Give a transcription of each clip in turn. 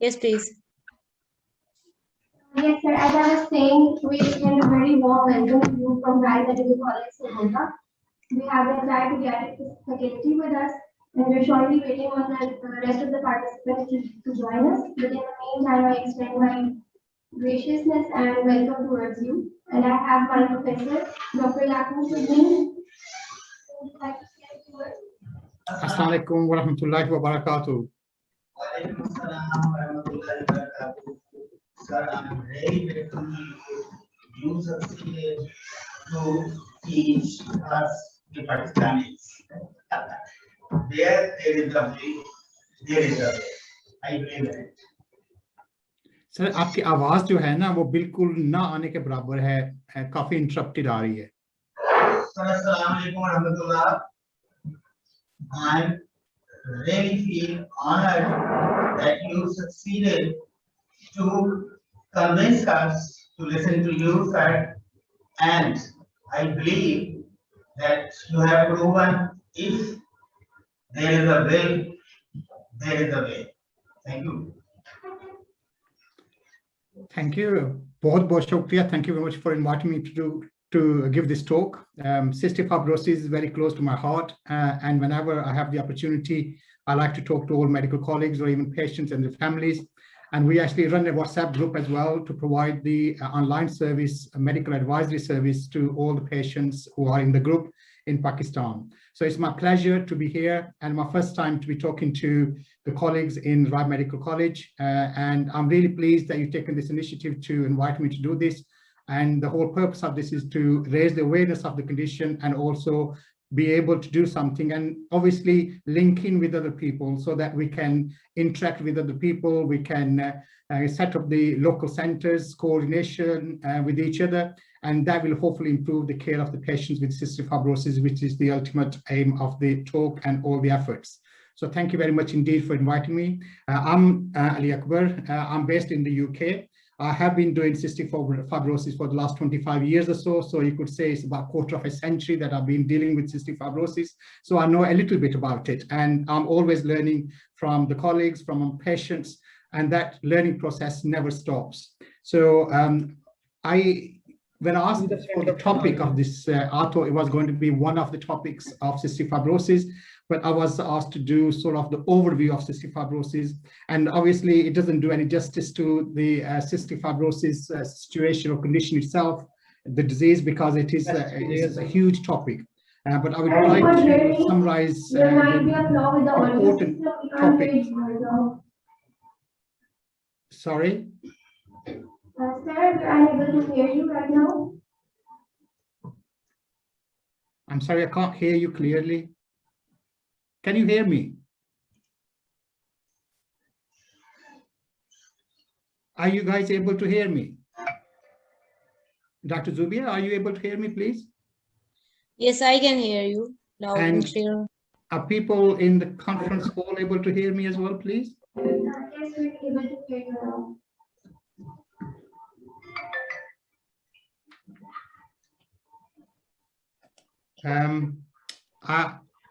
Yes, please. Yes, sir. As I was saying, we extend a very warm welcome to you from Rai Medical College Sargodha. We have the entire pediatric faculty with us, and we're shortly waiting on the rest of the participants to join us. But in the meantime, I extend my graciousness and welcome towards you. And I have my professor, Dr. Yaqoob Siddiqui. Assalamu alaikum wa rahmatullahi wa barakatuh. Sir, I'm very grateful to you succeeded to teach us the Pakistanis. There is a way, there is a way. I believe it. Sir आपकी आवाज जो है ना वो बिल्कुल ना आने के बराबर है काफी इंटरप्टेड आ रही है Sir, assalamu alaikum wa rahmatullah. I really feel honored that you succeeded to convince us to listen to you, sir, and I believe that you have proven if there is a will, there is a way. Thank you. Thank you. बहुत शुक्रिया. Thank you very much for inviting me to give this talk. Cystic fibrosis is very close to my heart, and whenever I have the opportunity, I like to talk to all medical colleagues or even patients and their families. And we actually run a WhatsApp group as well to provide the online service, a medical advisory service to all the patients who are in the group in Pakistan. So it's my pleasure to be here and my first time to be talking to the colleagues in Rai Medical College. And I'm really pleased that you've taken this initiative to invite me to do this. And the whole purpose of this is to raise the awareness of the condition and also be able to do something and obviously link in with other people so that we can interact with other people, we can set up the local centers, coordination with each other, and that will hopefully improve the care of the patients with cystic fibrosis, which is the ultimate aim of the talk and all the efforts. So thank you very much indeed for inviting me. I'm Ali Akbar. I'm based in the UK. I have been doing cystic fibrosis for the last 25 years or so. So you could say it's about a quarter of a century that I've been dealing with cystic fibrosis. So I know a little bit about it, and I'm always learning from the colleagues, from patients, and that learning process never stops. So when I asked for the topic of this, I thought it was going to be one of the topics of cystic fibrosis, but I was asked to do sort of the overview of cystic fibrosis. And obviously it doesn't do any justice to the cystic fibrosis situation or condition itself, the disease, because it is a huge topic. But I will try to summarize the important topic. Sorry? Sir, I'm able to hear you right now. I'm sorry, I can't hear you clearly. Can you hear me? Are you guys able to hear me? Dr. Zubia, are you able to hear me, please? Yes, I can hear you loud and clear. Are people in the conference hall able to hear me as well, please? Yes, we're able to hear you now.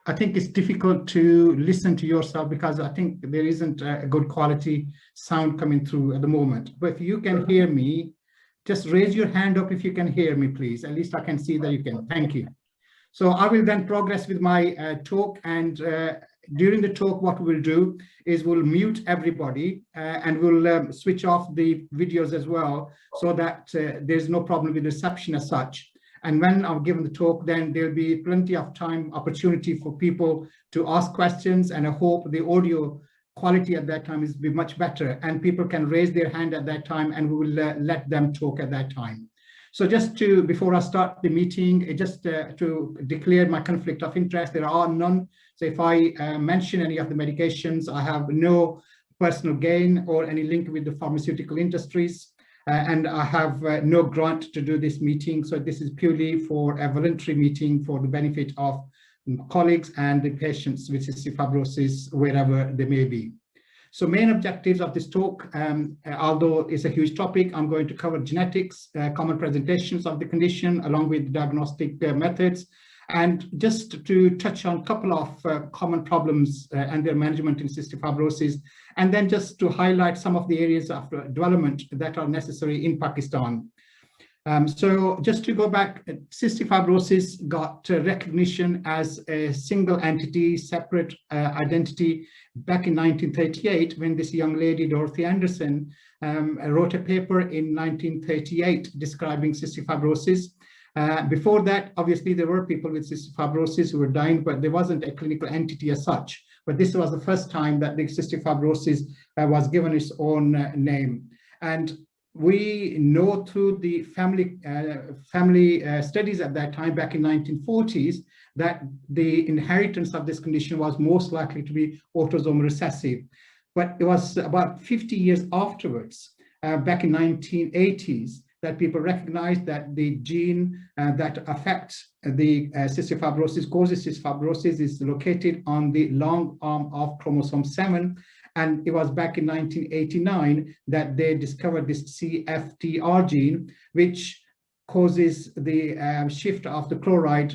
I think it's difficult to listen to yourself because I think there isn't a good quality sound coming through at the moment. But if you can hear me, just raise your hand up if you can hear me, please. At least I can see that you can. Thank you. So I will then progress with my talk, and during the talk, what we'll do is we'll mute everybody and we'll switch off the videos as well so that there's no problem with reception as such. And when I'm given the talk, then there'll be plenty of time, opportunity for people to ask questions, and I hope the audio quality at that time is be much better and people can raise their hand at that time and we will let them talk at that time. So just to, before I start the meeting, just to declare my conflict of interest, there are none. So if I mention any of the medications, I have no personal gain or any link with the pharmaceutical industries. And I have no grant to do this meeting. So this is purely for a voluntary meeting for the benefit of colleagues and the patients with cystic fibrosis, wherever they may be. So main objectives of this talk, although it's a huge topic, I'm going to cover genetics, common presentations of the condition, along with diagnostic methods, And just to touch on a couple of common problems and their management in cystic fibrosis, and then just to highlight some of the areas of development that are necessary in Pakistan. So just to go back, cystic fibrosis got recognition as a single entity, separate identity back in 1938 when this young lady, Dorothy Anderson, wrote a paper in 1938 describing cystic fibrosis. Before that, obviously, there were people with cystic fibrosis who were dying, but there wasn't a clinical entity as such. But this was the first time that the cystic fibrosis was given its own name. And we know through the family studies at that time, back in 1940s, that the inheritance of this condition was most likely to be autosomal recessive. But it was about 50 years afterwards, back in 1980s, that people recognized that the gene that affects the cystic fibrosis, causes cystic fibrosis, is located on the long arm of chromosome 7. And it was back in 1989 that they discovered this CFTR gene, which causes the shift of the chloride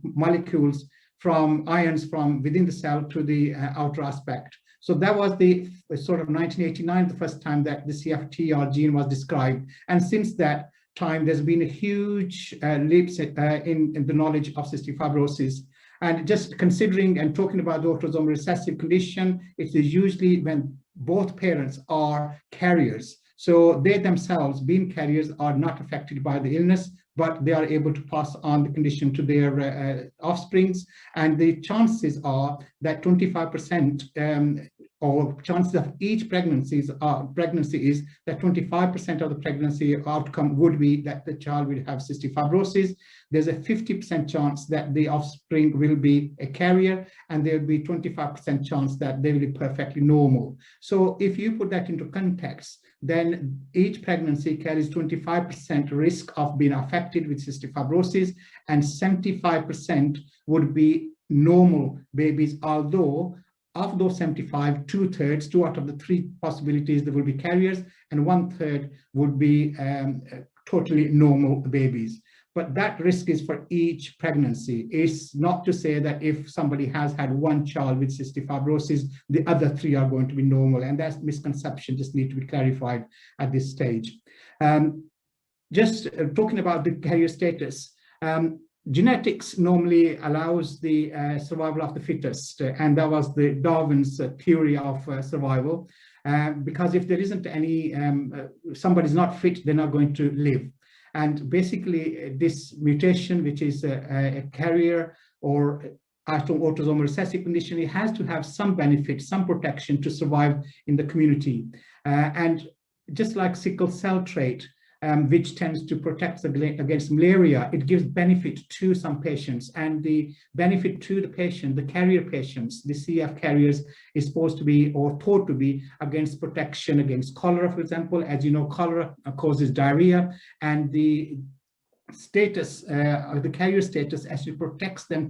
molecules from ions from within the cell to the outer aspect. So that was the sort of 1989, the first time that the CFTR gene was described. And since that time, there's been a huge leaps in the knowledge of cystic fibrosis. And just considering and talking about the autosomal recessive condition, it is usually when both parents are carriers. So they themselves, being carriers, are not affected by the illness, but they are able to pass on the condition to their offsprings. And the chances are that 25% or chances of each pregnancy is that 25% of the pregnancy outcome would be that the child will have cystic fibrosis. There's a 50% chance that the offspring will be a carrier, and there will be 25% chance that they will be perfectly normal. So if you put that into context, then each pregnancy carries 25% risk of being affected with cystic fibrosis, and 75% would be normal babies, although of those 75, 2/3, 2 out of the 3 possibilities, there will be carriers, and 1/3 would be totally normal babies. But that risk is for each pregnancy. It's not to say that if somebody has had 1 child with cystic fibrosis, the other 3 are going to be normal. And that misconception just needs to be clarified at this stage. Just talking about the carrier status, genetics normally allows the survival of the fittest, and that was the Darwin's theory of survival. Because if there isn't any, somebody's not fit, they're not going to live. And basically, this mutation, which is a carrier or autosomal recessive condition, it has to have some benefit, some protection to survive in the community. And just like sickle cell trait, which tends to protect against malaria, it gives benefit to some patients, and the benefit to the patient, the carrier patients, the CF carriers, is supposed to be, or thought to be, against protection against cholera, for example. As you know, cholera causes diarrhea, and the status, the carrier status, actually protects them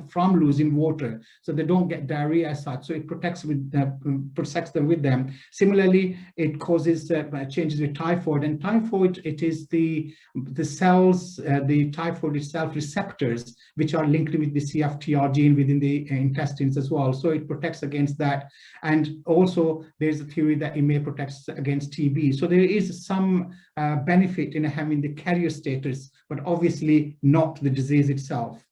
from losing water, so they don't get diarrhea as such. So it protects them with them. Similarly, it causes changes with typhoid, and typhoid, it is the cells, the typhoid itself receptors, which are linked with the CFTR gene within the intestines as well. So it protects against that. And also there's a theory that it may protect against TB. So there is some benefit in having the carrier status, but obviously not the disease itself.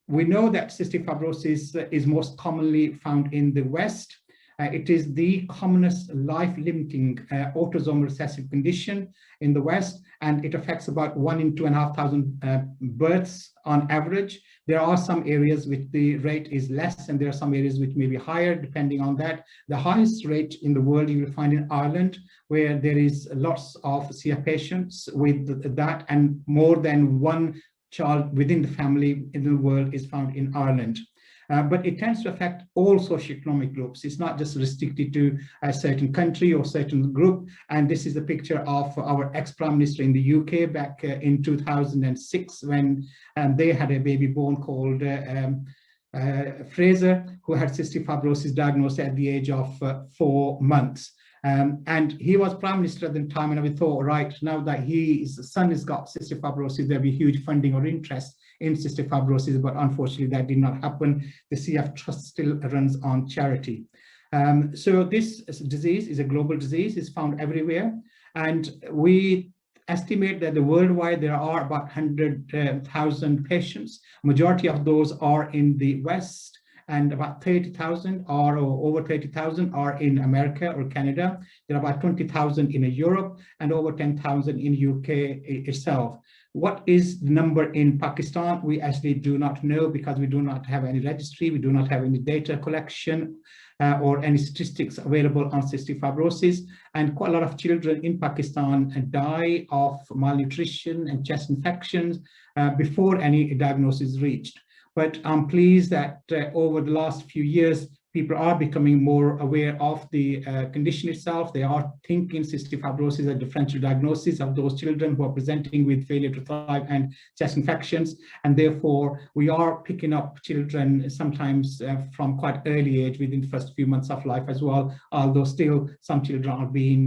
We know that cystic fibrosis is most commonly found in the West. It is the commonest life-limiting autosomal recessive condition in the West, and it affects about 1 in 2,500 births on average. There are some areas which the rate is less, and there are some areas which may be higher, depending on that. The highest rate in the world you will find in Ireland, where there is lots of CF patients with that, and more than 1 child within the family in the world is found in Ireland. But it tends to affect all socioeconomic groups. It's not just restricted to a certain country or certain group. And this is a picture of our ex-Prime Minister in the UK back in 2006, when they had a baby born called Fraser, who had cystic fibrosis diagnosed at the age of 4 months. And he was Prime Minister at the time, and we thought, right, now that his son has got cystic fibrosis, there'll be huge funding or interest in cystic fibrosis, but unfortunately that did not happen. The CF Trust still runs on charity. So this disease is a global disease, it's found everywhere, and we estimate that worldwide there are about 100,000 patients. Majority of those are in the West, and about 30,000 or over 30,000 are in America or Canada. There are about 20,000 in Europe and over 10,000 in UK itself. What is the number in Pakistan? We actually do not know, because we do not have any registry, we do not have any data collection or any statistics available on cystic fibrosis. And quite a lot of children in Pakistan die of malnutrition and chest infections before any diagnosis is reached. But I'm pleased that over the last few years, people are becoming more aware of the condition itself. They are thinking cystic fibrosis as a differential diagnosis of those children who are presenting with failure to thrive and chest infections. And therefore, we are picking up children sometimes from quite early age, within the first few months of life as well, although still some children are being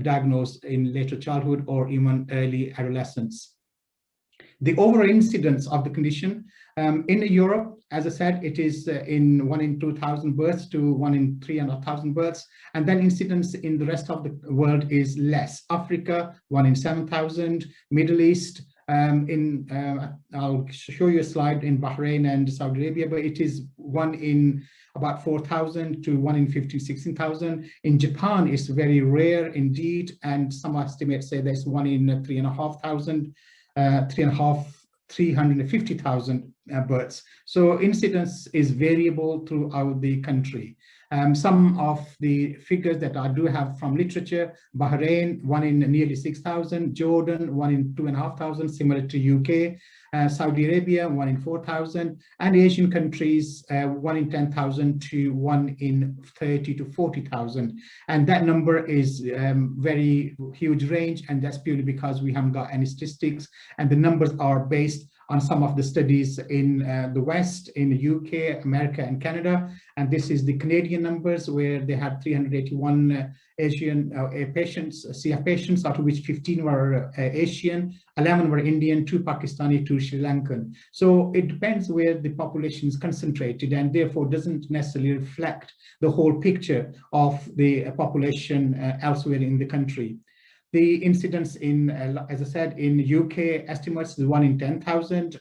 diagnosed in later childhood or even early adolescence. The overall incidence of the condition in Europe, as I said, it is in 1 in 2,000 births to 1 in 300,000 births. And then incidence in the rest of the world is less. Africa, 1 in 7,000, Middle East, I'll show you a slide in Bahrain and Saudi Arabia, but it is 1 in about 4,000 to 1 in 15, 16,000. In Japan, it's very rare indeed. And some estimates say there's 1 in 3,500. 350,000 births. So incidence is variable throughout the country. Some of the figures that I do have from literature: Bahrain, 1 in nearly 6,000, Jordan, 1 in 2,500, similar to UK, Saudi Arabia, 1 in 4,000, and Asian countries, 1 in 10,000 to 1 in 30 to 40,000. And that number is very huge range, and that's purely because we haven't got any statistics, and the numbers are based on some of the studies in the West, in the UK, America, and Canada. And this is the Canadian numbers, where they had 381 Asian patients, CF patients, out of which 15 were Asian, 11 were Indian, 2 Pakistani, 2 Sri Lankan. So it depends where the population is concentrated, and therefore doesn't necessarily reflect the whole picture of the population elsewhere in the country. The incidence in, as I said, in UK estimates is 1 in 10,000,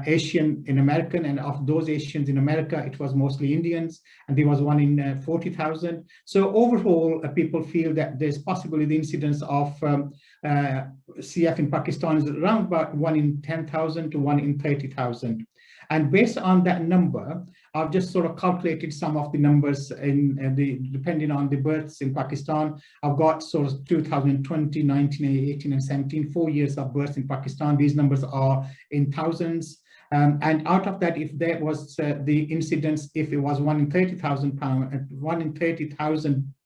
Asian in American, and of those Asians in America, it was mostly Indians, and there was 1 in 40,000. So overall, people feel that there's possibly the incidence of CF in Pakistan is around about 1 in 10,000 to 1 in 30,000. And based on that number, I've just sort of calculated some of the numbers in depending on the births in Pakistan. I've got sort of 2020, 19, 18, and 17, 4 years of births in Pakistan. These numbers are in thousands. And out of that, if there was the incidence, if it was 1 in 30,000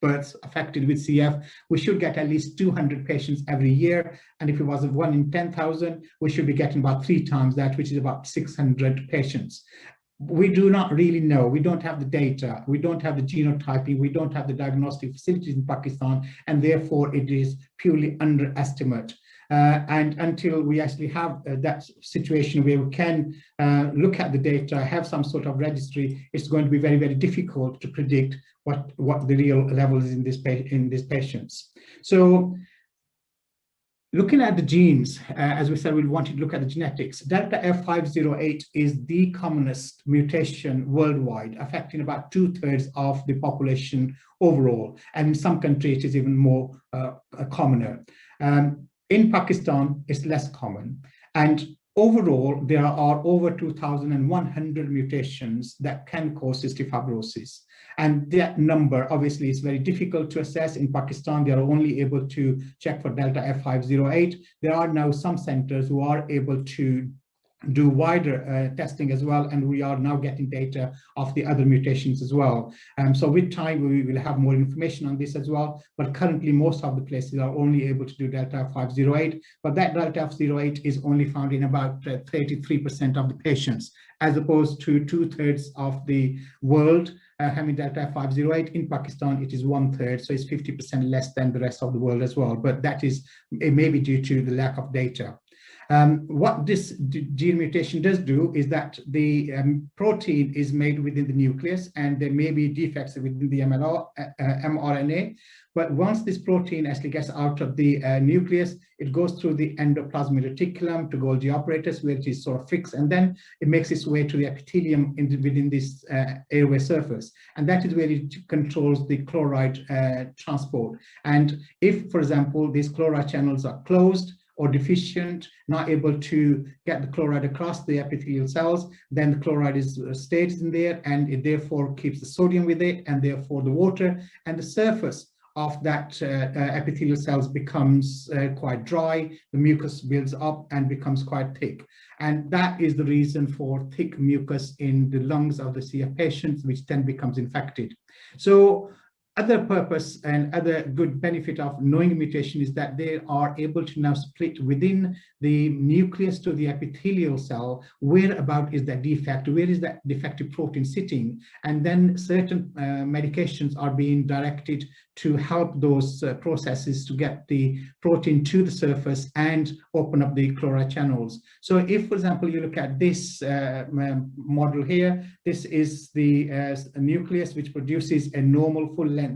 births affected with CF, we should get at least 200 patients every year. And if it was 1 in 10,000, we should be getting about 3 times that, which is about 600 patients. We do not really know. We don't have the data. We don't have the genotyping. We don't have the diagnostic facilities in Pakistan, and therefore it is purely underestimate. And until we actually have that situation where we can look at the data, have some sort of registry, it's going to be very, very difficult to predict what the real level is in these patients. So looking at the genes, as we said, we wanted to look at the genetics. Delta F508 is the commonest mutation worldwide, affecting about 2/3 of the population overall. And in some countries, it is even more commoner. In Pakistan, it's less common. And overall, there are over 2,100 mutations that can cause cystic fibrosis. And that number, obviously, is very difficult to assess. In Pakistan, they are only able to check for Delta F508. There are now some centers who are able to do wider testing as well, and we are now getting data of the other mutations as well. So with time, we will have more information on this as well, but currently most of the places are only able to do Delta F508, but that Delta F08 is only found in about 33% of the patients, as opposed to 2/3 of the world, having delta F508. In Pakistan, it is 1/3, so it's 50% less than the rest of the world as well. But that is, it may be due to the lack of data. What this gene mutation does do is that the protein is made within the nucleus, and there may be defects within the mRNA. But once this protein actually gets out of the nucleus, it goes through the endoplasmic reticulum to Golgi apparatus, where it is sort of fixed, and then it makes its way to the epithelium within this airway surface. And that is where it controls the chloride transport. And if, for example, these chloride channels are closed or deficient, not able to get the chloride across the epithelial cells, then the chloride stays in there, and it therefore keeps the sodium with it, and therefore the water, and the surface of that epithelial cells becomes quite dry, the mucus builds up and becomes quite thick. And that is the reason for thick mucus in the lungs of the CF patients, which then becomes infected. So other purpose and other good benefit of knowing mutation is that they are able to now split within the nucleus to the epithelial cell, where about is that defect, where is that defective protein sitting, and then certain medications are being directed to help those processes to get the protein to the surface and open up the chloride channels. So if, for example, you look at this model here, this is the nucleus, which produces a normal full-length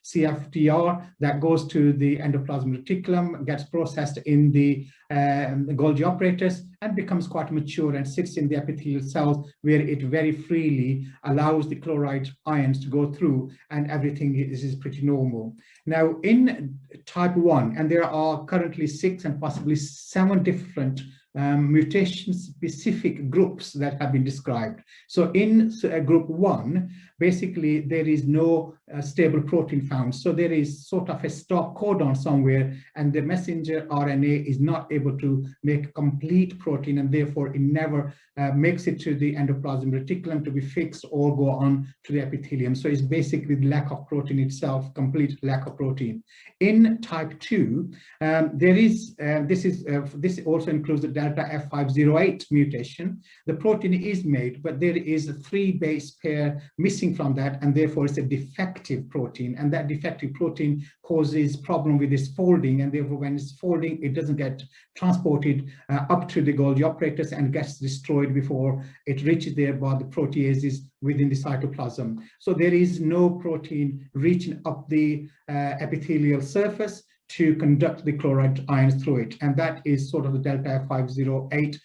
CFTR that goes to the endoplasmic reticulum, gets processed in the Golgi apparatus, and becomes quite mature and sits in the epithelial cells, where it very freely allows the chloride ions to go through, and everything is pretty normal. Now in type 1, and there are currently 6 and possibly 7 different mutation-specific groups that have been described. So in group 1, basically there is no stable protein found. So there is sort of a stop codon somewhere, and the messenger RNA is not able to make complete protein, and therefore it never makes it to the endoplasmic reticulum to be fixed or go on to the epithelium. So it's basically the lack of protein itself, complete lack of protein. In type 2, there is, this also includes the delta F508 mutation. The protein is made, but there is a 3 base pair missing from that, and therefore it's a defective protein, and that defective protein causes problem with its folding, and therefore when it's folding, it doesn't get transported up to the Golgi apparatus and gets destroyed before it reaches there by the proteases within the cytoplasm. So there is no protein reaching up the epithelial surface to conduct the chloride ions through it, and that is sort of the delta F508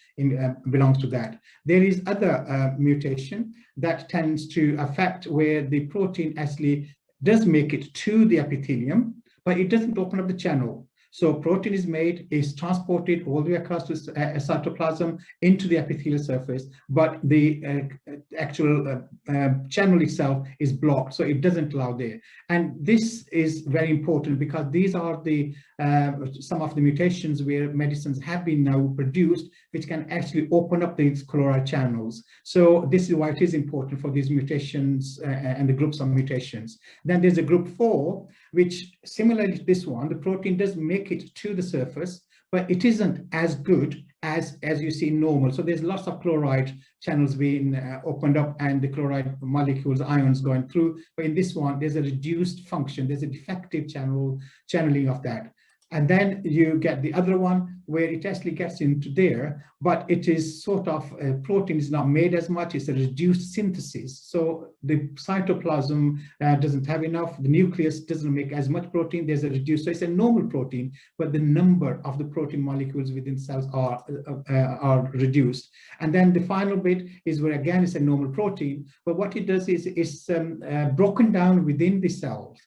belongs to that. There is other mutation that tends to affect where the protein actually does make it to the epithelium, but it doesn't open up the channel. So protein is made, is transported all the way across the cytoplasm into the epithelial surface, but the actual channel itself is blocked, so it doesn't allow there. And this is very important because these are the some of the mutations where medicines have been now produced, which can actually open up these chloride channels. So this is why it is important for these mutations and the groups of mutations. Then there's a group 4, which similarly to this one, the protein does make it to the surface, but it isn't as good as you see normal. So there's lots of chloride channels being opened up, and the chloride molecules, ions going through. But in this one, there's a reduced function. There's a defective channeling of that. And then you get the other one where it actually gets into there, but it is sort of, protein is not made as much, it's a reduced synthesis. So the cytoplasm doesn't have enough, the nucleus doesn't make as much protein, there's a reduced, so it's a normal protein, but the number of the protein molecules within cells are reduced. And then the final bit is where again it's a normal protein, but what it does is it's broken down within the cells.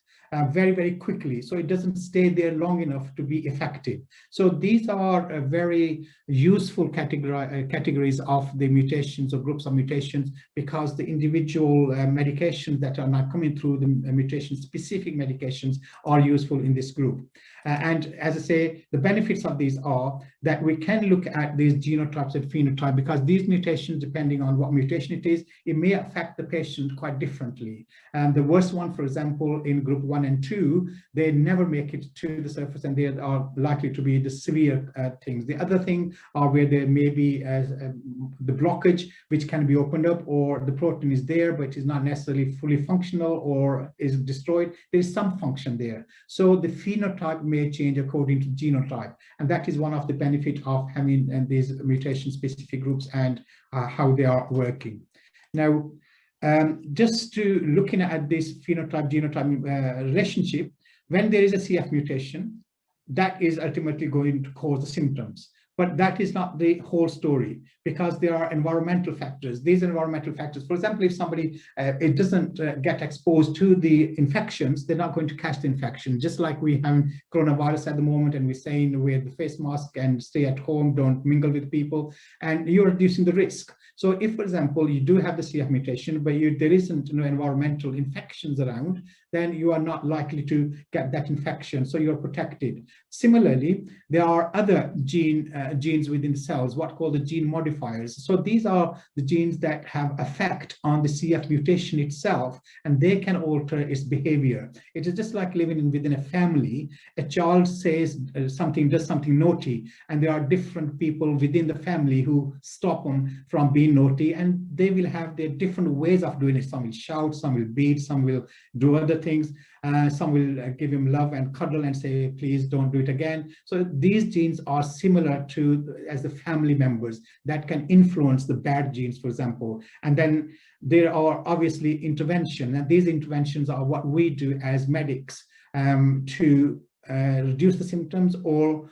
Very, very quickly, so it doesn't stay there long enough to be effective. So these are very useful categories of the mutations or groups of mutations, because the individual medications that are now coming through, the mutation-specific medications, are useful in this group. And as I say, the benefits of these are that we can look at these genotypes and phenotype, because these mutations, depending on what mutation it is, it may affect the patient quite differently. And the worst one, for example, in group 1 1 and 2, they never make it to the surface, and they are likely to be the severe things. The other thing are where there may be the blockage, which can be opened up, or the protein is there, but is not necessarily fully functional or is destroyed. There is some function there. So the phenotype may change according to genotype. And that is one of the benefits of having these mutation-specific groups and how they are working. Now, just to looking at this phenotype-genotype relationship, when there is a CF mutation, that is ultimately going to cause the symptoms. But that is not the whole story, because there are environmental factors. These environmental factors, for example, if somebody it doesn't get exposed to the infections, they're not going to catch the infection. Just like we have coronavirus at the moment, and we're saying wear the face mask and stay at home, don't mingle with people, and you're reducing the risk. So if, for example, you do have the CF mutation, but there isn't environmental infections around, then you are not likely to get that infection, so you're protected. Similarly, there are other genes within the cells, what called the gene modifiers. So these are the genes that have effect on the CF mutation itself, and they can alter its behavior. It is just like living within a family. A child says does something naughty, and there are different people within the family who stop them from being naughty, and they will have their different ways of doing it. Some will shout, some will beat, some will do other things. Some will give him love and cuddle and say, please don't do it again. So these genes are similar to as the family members that can influence the bad genes, for example. And then there are obviously intervention, and these interventions are what we do as medics to reduce the symptoms or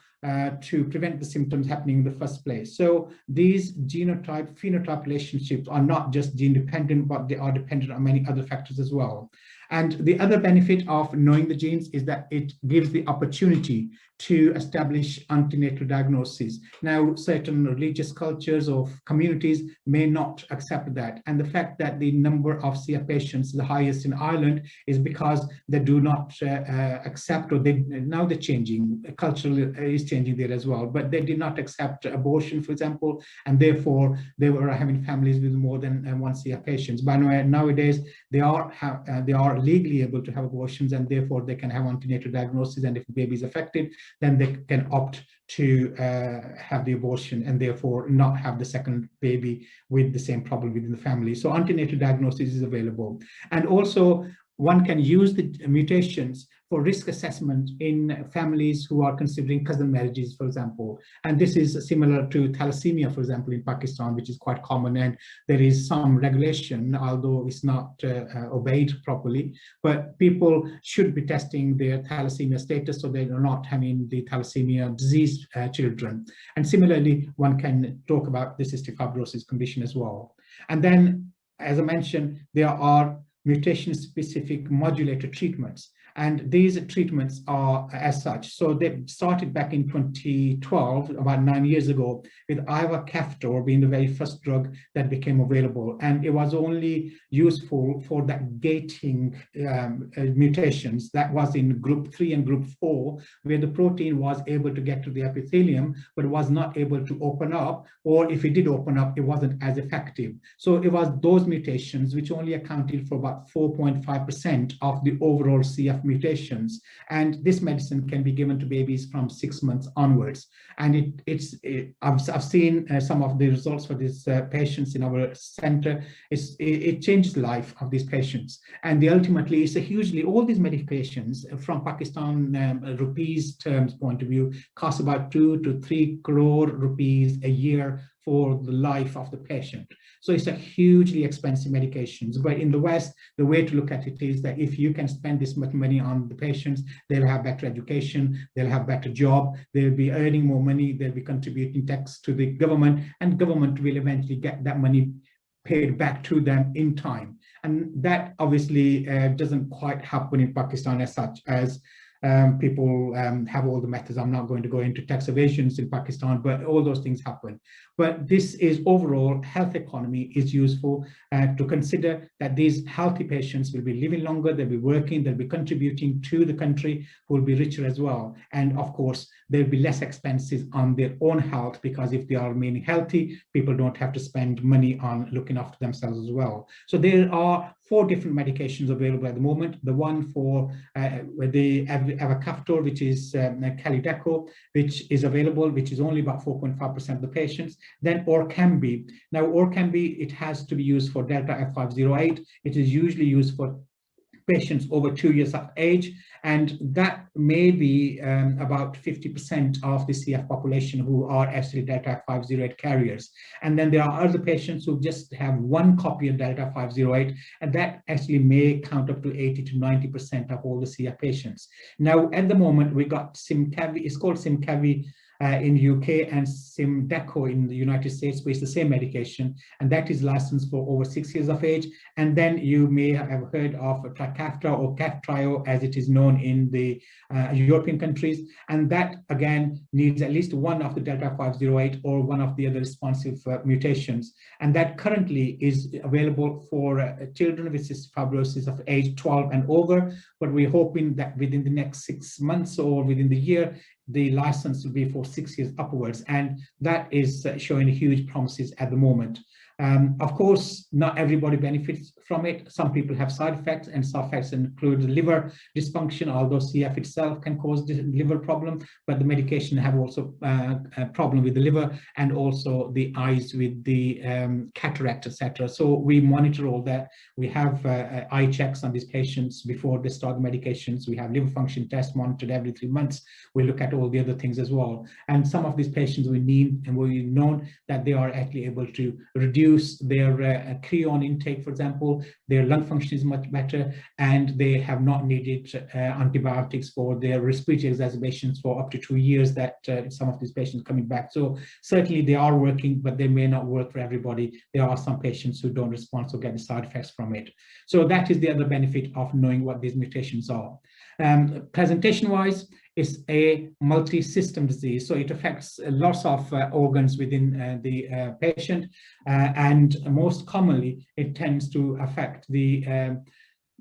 to prevent the symptoms happening in the first place. So these genotype-phenotype relationships are not just gene dependent, but they are dependent on many other factors as well. And the other benefit of knowing the genes is that it gives the opportunity to establish antenatal diagnosis. Now, certain religious cultures or communities may not accept that. And the fact that the number of CF patients is the highest in Ireland is because they do not accept, or now they're changing, cultural is changing there as well, but they did not accept abortion, for example, and therefore they were having families with more than one CF patients. But nowadays, they are legally able to have abortions, and therefore they can have antenatal diagnosis, and if the baby is affected, then they can opt to have the abortion and therefore not have the second baby with the same problem within the family. So antenatal diagnosis is available. And also one can use the mutations for risk assessment in families who are considering cousin marriages, for example. And this is similar to thalassemia, for example, in Pakistan, which is quite common. And there is some regulation, although it's not obeyed properly, but people should be testing their thalassemia status so they are not having the thalassemia disease children. And similarly, one can talk about the cystic fibrosis condition as well. And then, as I mentioned, there are mutation-specific modulator treatments. And these treatments are as such. So they started back in 2012, about 9 years ago, with ivacaftor being the very first drug that became available. And it was only useful for that gating mutations that was in group 3 and group 4, where the protein was able to get to the epithelium, but was not able to open up, or if it did open up, it wasn't as effective. So it was those mutations which only accounted for about 4.5% of the overall CF mutations, and this medicine can be given to babies from 6 months onwards. And I've seen some of the results for these patients in our center. It changes the life of these patients, and ultimately it's a hugely, all these medications from Pakistan rupees terms point of view cost about 2 to 3 crore rupees a year for the life of the patient. So it's a hugely expensive medications. But in the West, the way to look at it is that if you can spend this much money on the patients, they'll have better education, they'll have better job, they'll be earning more money, they'll be contributing tax to the government, and government will eventually get that money paid back to them in time. And that obviously doesn't quite happen in Pakistan as such, as people have all the methods. I'm not going to go into tax evasions in Pakistan, but all those things happen. but this is overall health economy is useful to consider that these healthy patients will be living longer, they'll be working, they'll be contributing to the country, who will be richer as well. And of course, there'll be less expenses on their own health, because if they are remaining healthy, people don't have to spend money on looking after themselves as well. So there are 4 different medications available at the moment. The one for the avacaftor, which is Calideco, which is available, which is only about 4.5% of the patients. Then Orkambi. Now Orkambi, it has to be used for Delta F508. It is usually used for patients over 2 years of age, and that may be about 50% of the CF population who are actually Delta 508 carriers. And then there are other patients who just have 1 copy of Delta 508, and that actually may count up to 80 to 90% of all the CF patients. Now, at the moment, we got Simcavi, it's called Simcavi in UK, and Simdeco in the United States, which is the same medication, and that is licensed for over 6 years of age. And then you may have heard of Trikafta or Kaftrio, as it is known in the European countries, and that again needs at least 1 of the Delta 508 or 1 of the other responsive mutations, and that currently is available for children with cystic fibrosis of age 12 and over, but we're hoping that within the next 6 months or within the year, the license will be for 6 years upwards, and that is showing huge promises at the moment. Of course, not everybody benefits from it. Some people have side effects, and side effects include liver dysfunction, although CF itself can cause the liver problem, but the medication have also a problem with the liver and also the eyes with the cataract, etc. So we monitor all that. We have eye checks on these patients before they start the medications. We have liver function tests monitored every 3 months. We look at all the other things as well. And some of these patients we need, and we've known that they are actually able to reduce their creon intake, for example. Their lung function is much better, and they have not needed antibiotics for their respiratory exacerbations for up to 2 years that some of these patients are coming back. So certainly they are working, but they may not work for everybody. There are some patients who don't respond, so get the side effects from it. So that is the other benefit of knowing what these mutations are. Presentation-wise, it's a multi-system disease, so it affects lots of organs within the patient, and most commonly it tends to affect the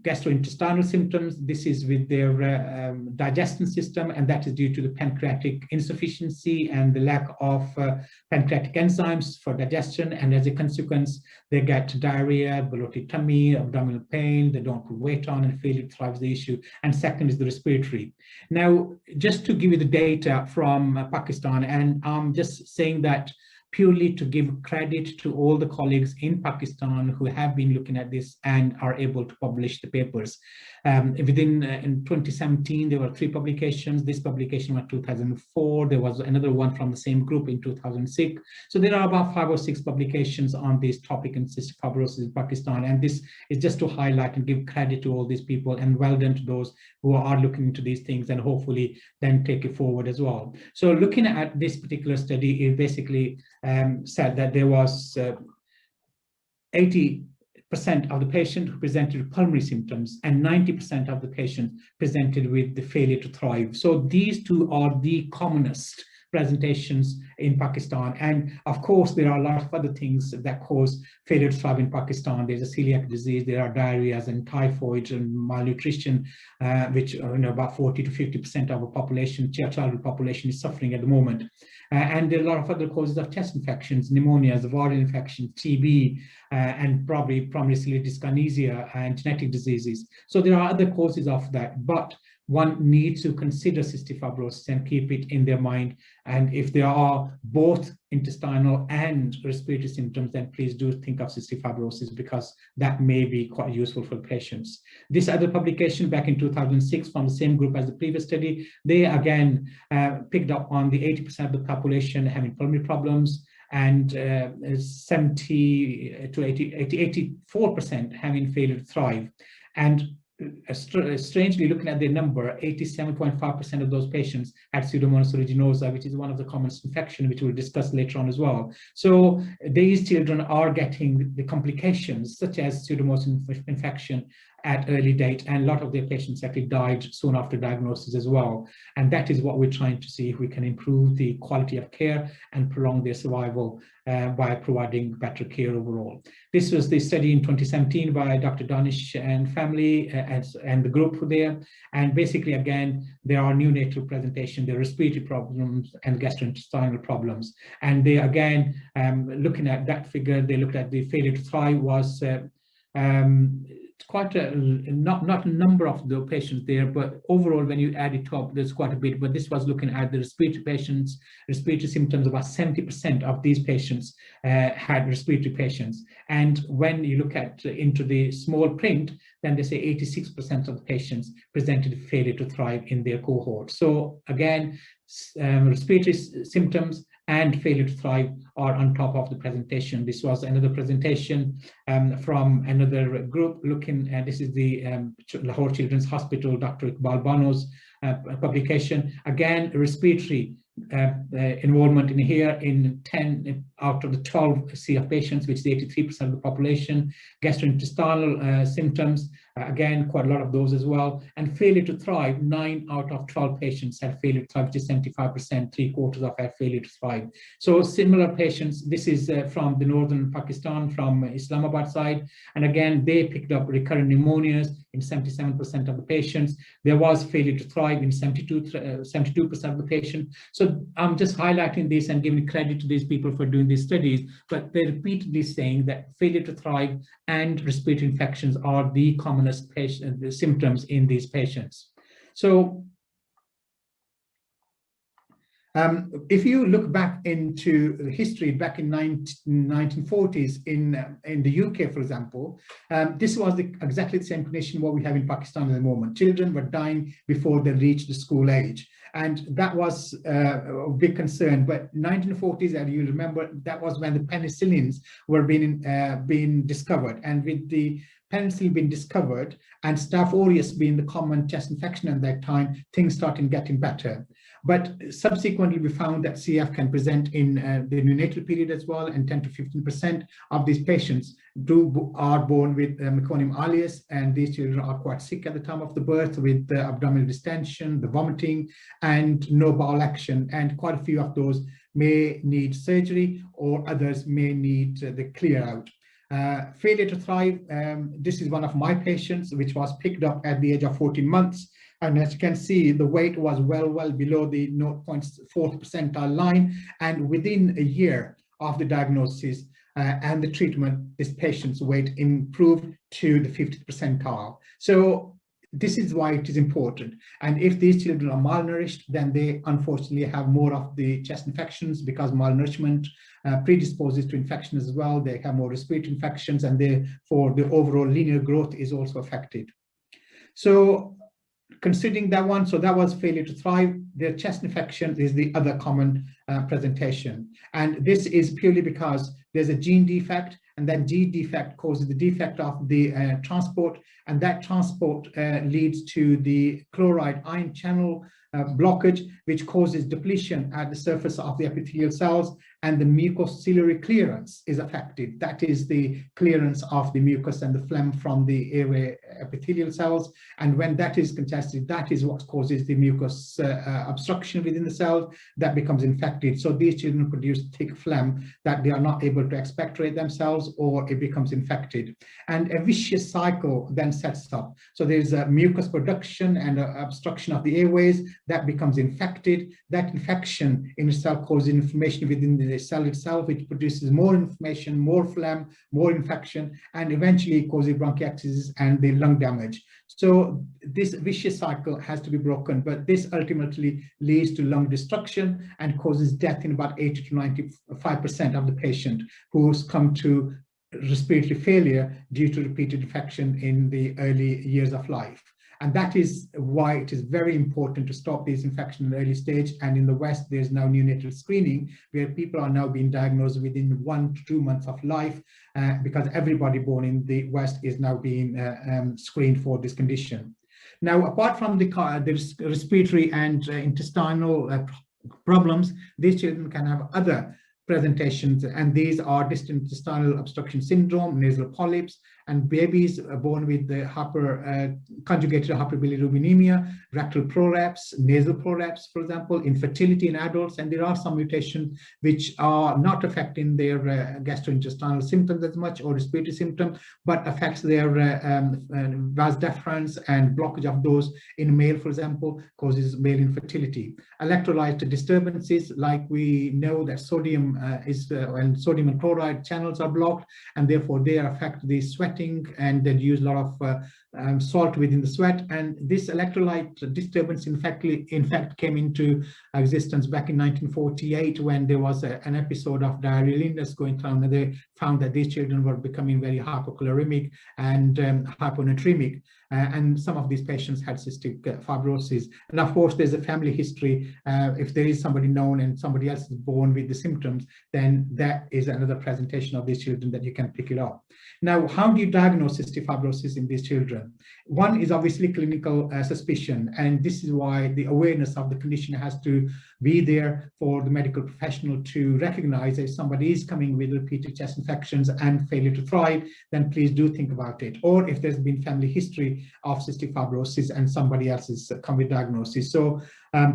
gastrointestinal symptoms. This is with their digestion system, and that is due to the pancreatic insufficiency and the lack of pancreatic enzymes for digestion, and as a consequence they get diarrhea, bloated tummy, abdominal pain, they don't put weight on, and failure to thrive is the issue. And second is the respiratory. Now, just to give you the data from Pakistan, and I'm just saying that purely to give credit to all the colleagues in Pakistan who have been looking at this and are able to publish the papers. In 2017, there were 3 publications. This publication was 2004. There was another one from the same group in 2006. So there are about 5 or 6 publications on this topic in cystic fibrosis in Pakistan. And this is just to highlight and give credit to all these people, and well done to those who are looking into these things and hopefully then take it forward as well. So looking at this particular study, it basically said that there was 80% of the patient who presented with pulmonary symptoms, and 90% of the patient presented with the failure to thrive. So these 2 are the commonest presentations in Pakistan. And of course, there are a lot of other things that cause failure to thrive in Pakistan. There's a celiac disease, there are diarrheas and typhoid and malnutrition, which about 40 to 50% of our population, childhood population, is suffering at the moment. And there are a lot of other causes of chest infections, pneumonias, viral infections, TB, and probably primary ciliary dyskinesia and genetic diseases. So there are other causes of that, but one needs to consider cystic fibrosis and keep it in their mind. And if there are both intestinal and respiratory symptoms, then please do think of cystic fibrosis, because that may be quite useful for patients. This other publication back in 2006 from the same group as the previous study, they again picked up on the 80% of the population having pulmonary problems, and 70 to 84% having failure to thrive. And strangely, looking at the number, 87.5% of those patients had Pseudomonas aeruginosa, which is one of the commonest infections, which we'll discuss later on as well. So these children are getting the complications such as Pseudomonas infection at early date, and a lot of their patients actually died soon after diagnosis as well. And that is what we're trying to see if we can improve the quality of care and prolong their survival by providing better care overall. This was the study in 2017 by Dr. Danish and family and the group there. And basically, again, there are neonatal presentation, there are respiratory problems and gastrointestinal problems. And they, again, looking at that figure, they looked at the failure to thrive was quite a, not a number of the patients there, but overall, when you add it up, there's quite a bit. But this was looking at the respiratory patients, respiratory symptoms. About 70% of these patients had respiratory patients. And when you look at into the small print, then they say 86% of the patients presented failure to thrive in their cohort. So again, respiratory symptoms and failure to thrive are on top of the presentation. This was another presentation from another group looking at, this is the Lahore Children's Hospital, Dr. Iqbal Bano's publication. Again, respiratory involvement in here in 10 out of the 12 CF patients, which is 83% of the population. Gastrointestinal symptoms, again, quite a lot of those as well. And failure to thrive, 9 out of 12 patients had failure to thrive, which is 75%, 3/4 of had failure to thrive. So similar patients, this is from the northern Pakistan, from Islamabad side. And again, they picked up recurrent pneumonias in 77% of the patients. There was failure to thrive in 72% of the patients. So I'm just highlighting this and giving credit to these people for doing these studies, but they're repeatedly saying that failure to thrive and respiratory infections are the commonest symptoms in these patients. So if you look back into the history, back in 1940s in the UK, for example, this was exactly the same condition what we have in Pakistan at the moment. Children were dying before they reached the school age. And that was a big concern. But 1940s, and you remember, that was when the penicillins were being discovered. And with the penicillin being discovered and Staph aureus being the common chest infection at that time, things started getting better. But subsequently, we found that CF can present in the neonatal period as well, and 10 to 15% of these patients are born with meconium ileus, and these children are quite sick at the time of the birth with the abdominal distension, the vomiting, and no bowel action, and quite a few of those may need surgery, or others may need the clear out. Failure to thrive, this is one of my patients, which was picked up at the age of 14 months. And as you can see, the weight was well below the 0.4th percentile line. And within a year of the diagnosis and the treatment, this patient's weight improved to the 50th percentile. So this is why it is important. And if these children are malnourished, then they unfortunately have more of the chest infections, because malnourishment predisposes to infection as well. They have more respiratory infections, and therefore the overall linear growth is also affected. So considering that one, so that was failure to thrive. Their chest infection is the other common presentation. And this is purely because there's a gene defect, and that gene defect causes the defect of the transport, and that transport leads to the chloride ion channel blockage, which causes depletion at the surface of the epithelial cells, and the mucociliary clearance is affected. That is the clearance of the mucus and the phlegm from the airway epithelial cells. And when that is congested, that is what causes the mucus obstruction within the cells that becomes infected. So these children produce thick phlegm that they are not able to expectorate themselves, or it becomes infected. And a vicious cycle then sets up. So there's a mucus production and obstruction of the airways that becomes infected. That infection in itself causes inflammation within the cell itself, which produces more inflammation, more phlegm, more infection, and eventually causes bronchiectasis and the lung damage. So this vicious cycle has to be broken, but this ultimately leads to lung destruction and causes death in about 80 to 95% of the patient who's come to respiratory failure due to repeated infection in the early years of life. And that is why it is very important to stop these infections in the early stage. And in the West, there's now neonatal screening, where people are now being diagnosed within 1 to 2 months of life, because everybody born in the West is now being screened for this condition. Now, apart from the respiratory and intestinal problems, these children can have other presentations, and these are distant intestinal obstruction syndrome, nasal polyps, And babies born with the conjugated hyperbilirubinemia, rectal prolapse, nasal prolapse, for example, infertility in adults, and there are some mutations which are not affecting their gastrointestinal symptoms as much or respiratory symptoms, but affects their vas deferens and blockage of those in male, for example, causes male infertility. Electrolyte disturbances, like we know that sodium and sodium and chloride channels are blocked, and therefore they affect the sweating, and they use a lot of salt within the sweat. And this electrolyte disturbance in fact came into existence back in 1948 when there was an episode of diarrheal illness going on, and they found that these children were becoming very hypochloremic and hyponatremic. And some of these patients had cystic fibrosis. And of course, there's a family history. If there is somebody known and somebody else is born with the symptoms, then that is another presentation of these children that you can pick it up. Now, how do you diagnose cystic fibrosis in these children? One is obviously clinical suspicion, and this is why the awareness of the condition has to be there for the medical professional to recognize if somebody is coming with repeated chest infections and failure to thrive, then please do think about it. Or if there's been family history of cystic fibrosis and somebody else has come with diagnosis. So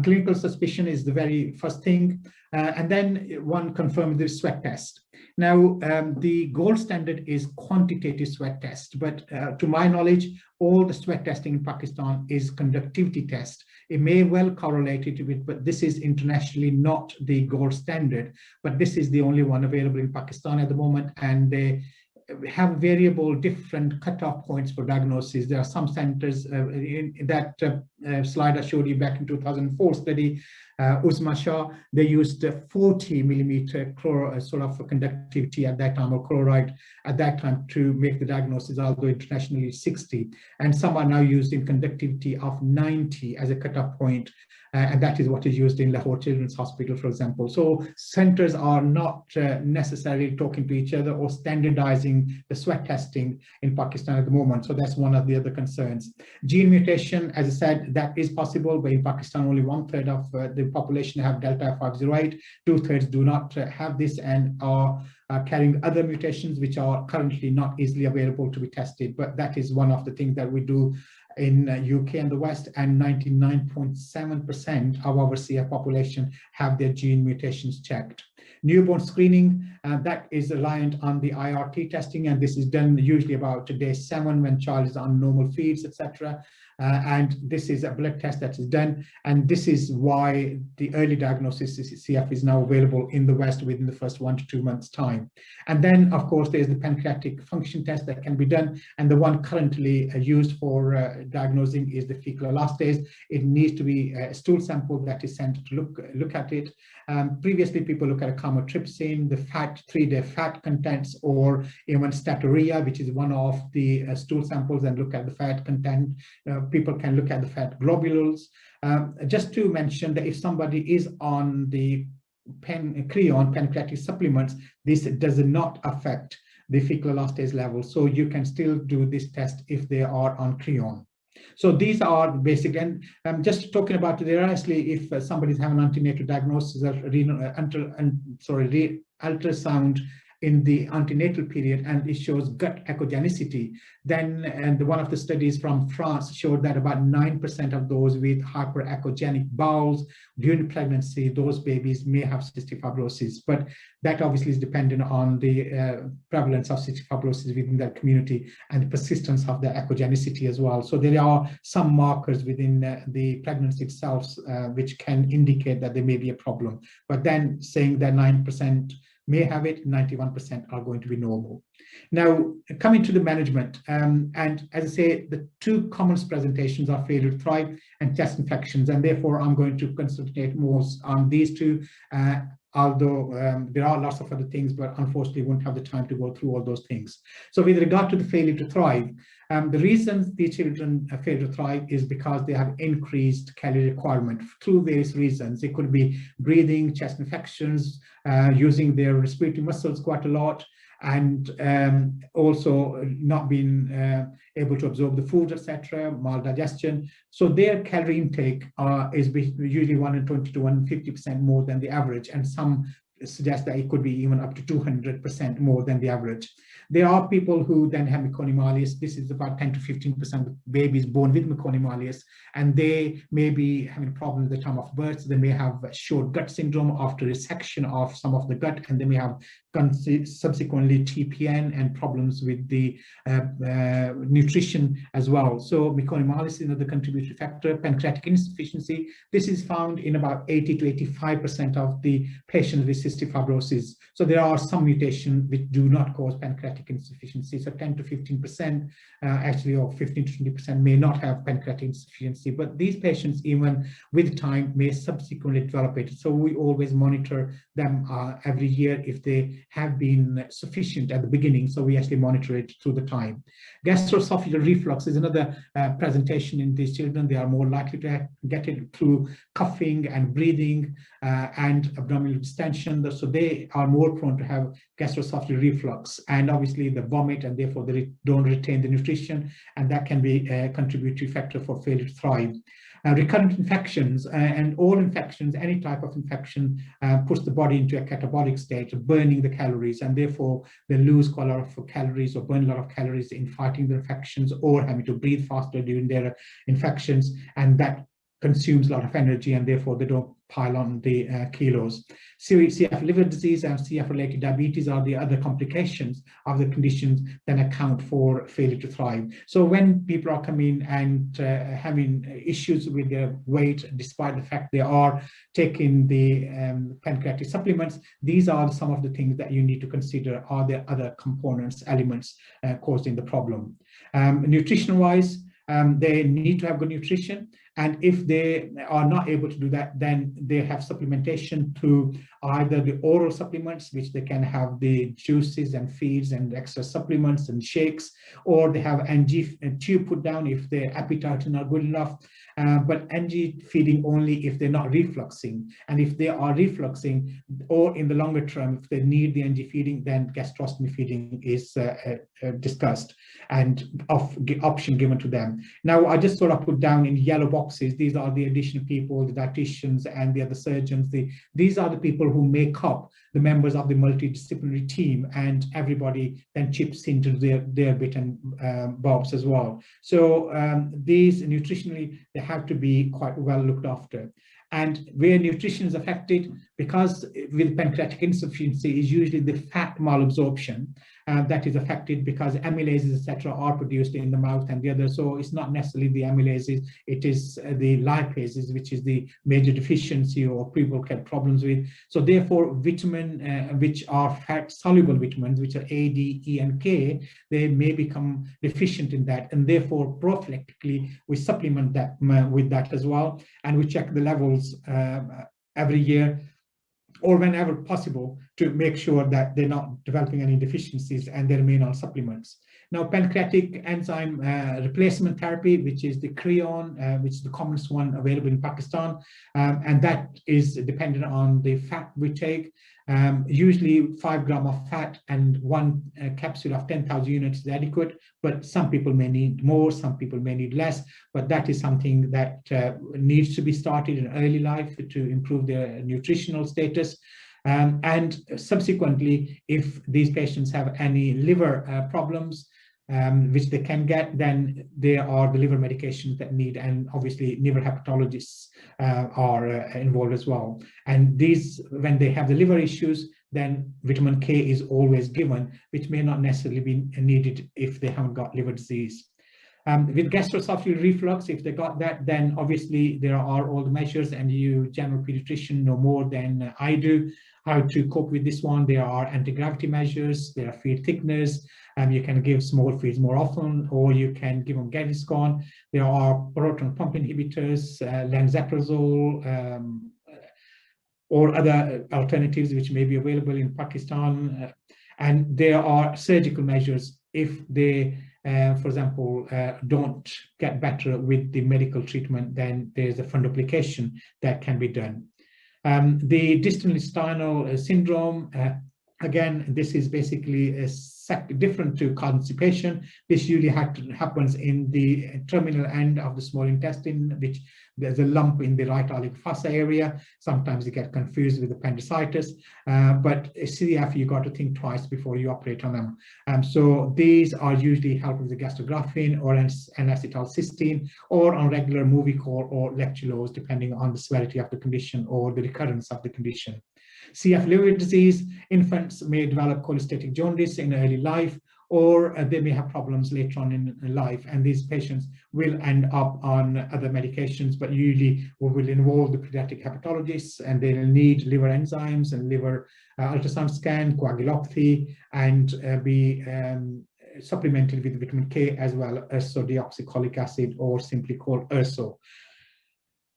clinical suspicion is the very first thing. And then one confirms the sweat test. Now, the gold standard is quantitative sweat test, but to my knowledge, all the sweat testing in Pakistan is conductivity test. It may well correlate it with, but this is internationally not the gold standard, but this is the only one available in Pakistan at the moment, and they have variable different cutoff points for diagnosis. There are some centers in that slide I showed you back in 2004 study, Usma Shah, they used 40 millimeter sort of conductivity at that time, or chloride at that time, to make the diagnosis, although internationally 60. And some are now used in conductivity of 90 as a cutoff point. And that is what is used in Lahore Children's Hospital, for example. So centers are not necessarily talking to each other or standardizing the sweat testing in Pakistan at the moment. So that's one of the other concerns. Gene mutation, as I said, that is possible, but in Pakistan, only 1/3 of the population have Delta 508. 2/3 do not have this and are carrying other mutations which are currently not easily available to be tested. But that is one of the things that we do in UK and the West, and 99.7% of our CF population have their gene mutations checked. Newborn screening, that is reliant on the IRT testing, and this is done usually about day 7 when child is on normal feeds, etc. And this is a blood test that is done, and this is why the early diagnosis CF is now available in the West within the first 1 to 2 months time. And then, of course, there's the pancreatic function test that can be done, and the one currently used for diagnosing is the fecal elastase. It needs to be a stool sample that is sent to look at it. Previously, people look at a chymotrypsin, the fat, 3-day fat contents, or even staturia, which is one of the stool samples, and look at the fat content. People can look at the fat globules. Just to mention that if somebody is on the Creon pancreatic supplements, this does not affect the fecal elastase level. So you can still do this test if they are on Creon. So these are basic, and I'm just talking about there. Honestly, if somebody's having an antenatal diagnosis or ultrasound in the antenatal period and it shows gut echogenicity, then, and one of the studies from France showed that about 9% of those with hyperechogenic bowels during pregnancy, those babies may have cystic fibrosis. But that obviously is dependent on the prevalence of cystic fibrosis within that community and the persistence of the echogenicity as well. So there are some markers within the pregnancy itself which can indicate that there may be a problem. But then saying that 9% may have it, 91% are going to be normal. Now, coming to the management, and as I say, the two common presentations are failure to thrive and chest infections, and therefore I'm going to concentrate more on these two, although there are lots of other things, but unfortunately won't have the time to go through all those things. So with regard to the failure to thrive, the reasons the children fail to thrive is because they have increased calorie requirement through various reasons. It could be breathing, chest infections, using their respiratory muscles quite a lot, and also not being able to absorb the food, etc., maldigestion. So their calorie intake is usually 120 to 150% more than the average, and some suggests that it could be even up to 200% more than the average. There are people who then have meconium. This is about 10 to 15% of babies born with meconium, and they may be having problems at the time of birth. So they may have short gut syndrome after resection of some of the gut, and they may have subsequently TPN and problems with the nutrition as well. So meconium is another contributory factor. Pancreatic insufficiency, this is found in about 80 to 85% of the patients with cystic fibrosis. So there are some mutations which do not cause pancreatic insufficiency. So 10 to 15% actually, or 15 to 20% may not have pancreatic insufficiency, but these patients even with time may subsequently develop it. So we always monitor them every year if they have been sufficient at the beginning. So we actually monitor it through the time. Gastroesophageal reflux is another presentation in these children. They are more likely to get it through coughing and breathing and abdominal distension. So they are more prone to have gastroesophageal reflux, and obviously the vomit, and therefore they don't retain the nutrition, and that can be a contributory factor for failure to thrive. Recurrent infections and all infections, any type of infection puts the body into a catabolic state, burning the calories, and therefore they lose quite a lot of calories or burn a lot of calories in fighting the infections or having to breathe faster during their infections, and that consumes a lot of energy, and therefore they don't pile on the kilos. CF liver disease and CF-related diabetes are the other complications of the conditions that account for failure to thrive. So when people are coming and having issues with their weight, despite the fact they are taking the pancreatic supplements, these are some of the things that you need to consider. Are there other components, elements causing the problem? Nutrition-wise, they need to have good nutrition, and if they are not able to do that, then they have supplementation through either the oral supplements, which they can have the juices and feeds and extra supplements and shakes, or they have NG tube put down if their appetite is not good enough, but NG feeding only if they're not refluxing. And if they are refluxing, or in the longer term, if they need the NG feeding, then gastrostomy feeding is discussed and option given to them. Now, I just sort of put down in yellow boxes, these are the additional people, the dietitians and the other surgeons. These are the people who make up the members of the multidisciplinary team, and everybody then chips into their bit and bobs as well. So these nutritionally, they have to be quite well looked after. And where nutrition is affected, because with pancreatic insufficiency is usually the fat malabsorption that is affected, because amylases, etc., are produced in the mouth and the other. So it's not necessarily the amylases, it is the lipases, which is the major deficiency or people get problems with. So therefore, vitamin, which are fat-soluble vitamins, which are A, D, E, and K, they may become deficient in that. And therefore, prophylactically, we supplement that with that as well. And we check the levels every year or whenever possible to make sure that they're not developing any deficiencies and they remain on supplements. Now, pancreatic enzyme replacement therapy, which is the Creon, which is the commonest one available in Pakistan, and that is dependent on the fat we take. Usually 5 grams of fat and 1 capsule of 10,000 units is adequate, but some people may need more, some people may need less, but that is something that needs to be started in early life to improve their nutritional status. And subsequently, if these patients have any liver problems, which they can get, then there are the liver medications that need, and obviously liver hepatologists are involved as well. And these, when they have the liver issues, then vitamin K is always given, which may not necessarily be needed if they haven't got liver disease. With gastroesophageal reflux, if they got that, then obviously there are all the measures, and you, general pediatrician, know more than I do how to cope with this one. There are anti-gravity measures, there are feed thickeners, you can give small feeds more often, or you can give them Gaviscon. There are proton pump inhibitors, lansoprazole, or other alternatives which may be available in Pakistan. And there are surgical measures if they, for example, don't get better with the medical treatment, then there's a fundoplication that can be done. The distal intestinal syndrome, Again, this is basically different to constipation. This usually happens in the terminal end of the small intestine, which there's a lump in the right iliac fossa area. Sometimes you get confused with appendicitis, but CF, you got to think twice before you operate on them. So these are usually helped with the gastrografin or an acetylcysteine, or on regular Movicol or Lectulos, depending on the severity of the condition or the recurrence of the condition. CF liver disease, infants may develop cholestatic jaundice in early life, or they may have problems later on in life, and these patients will end up on other medications, but usually will involve the pediatric hepatologists, and they'll need liver enzymes and liver ultrasound scan, coagulopathy, and be supplemented with vitamin K as well, ursodeoxycholic acid, or simply called URSO.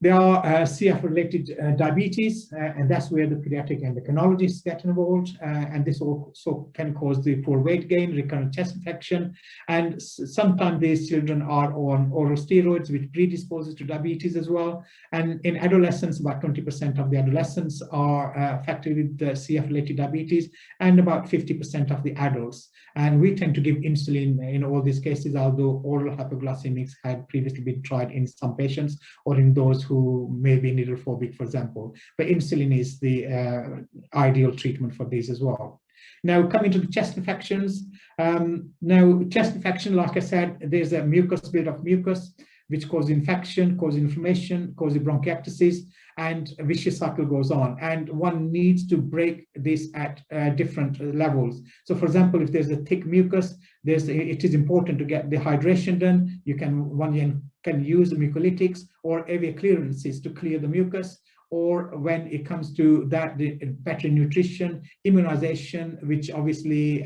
There are CF-related diabetes, and that's where the pediatric endocrinologists get involved, and this also can cause the poor weight gain, recurrent chest infection, and sometimes these children are on oral steroids, which predisposes to diabetes as well. And in adolescents, about 20% of the adolescents are affected with the CF-related diabetes, and about 50% of the adults. And we tend to give insulin in all these cases, although oral hypoglycemics had previously been tried in some patients, or in those who may be needle phobic, for example. But insulin is the ideal treatment for these as well. Now, coming to the chest infections. Now, chest infection, like I said, there's a mucus, build-up mucus, which causes infection, causes inflammation, causes bronchiectasis, and a vicious cycle goes on. And one needs to break this at different levels. So, for example, if there's a thick mucus, it is important to get the hydration done. One can use mucolytics or AV clearances to clear the mucus. Or when it comes to that, the better nutrition, immunization, which obviously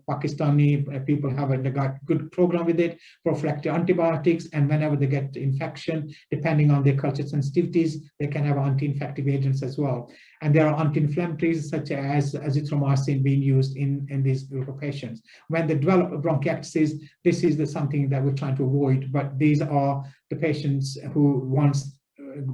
Pakistani people have a good program with it, prophylactic antibiotics, and whenever they get infection, depending on their culture sensitivities, they can have anti-infective agents as well. And there are anti-inflammatories such as azithromycin being used in these group of patients. When they develop bronchiectasis, this is something that we're trying to avoid, but these are the patients who once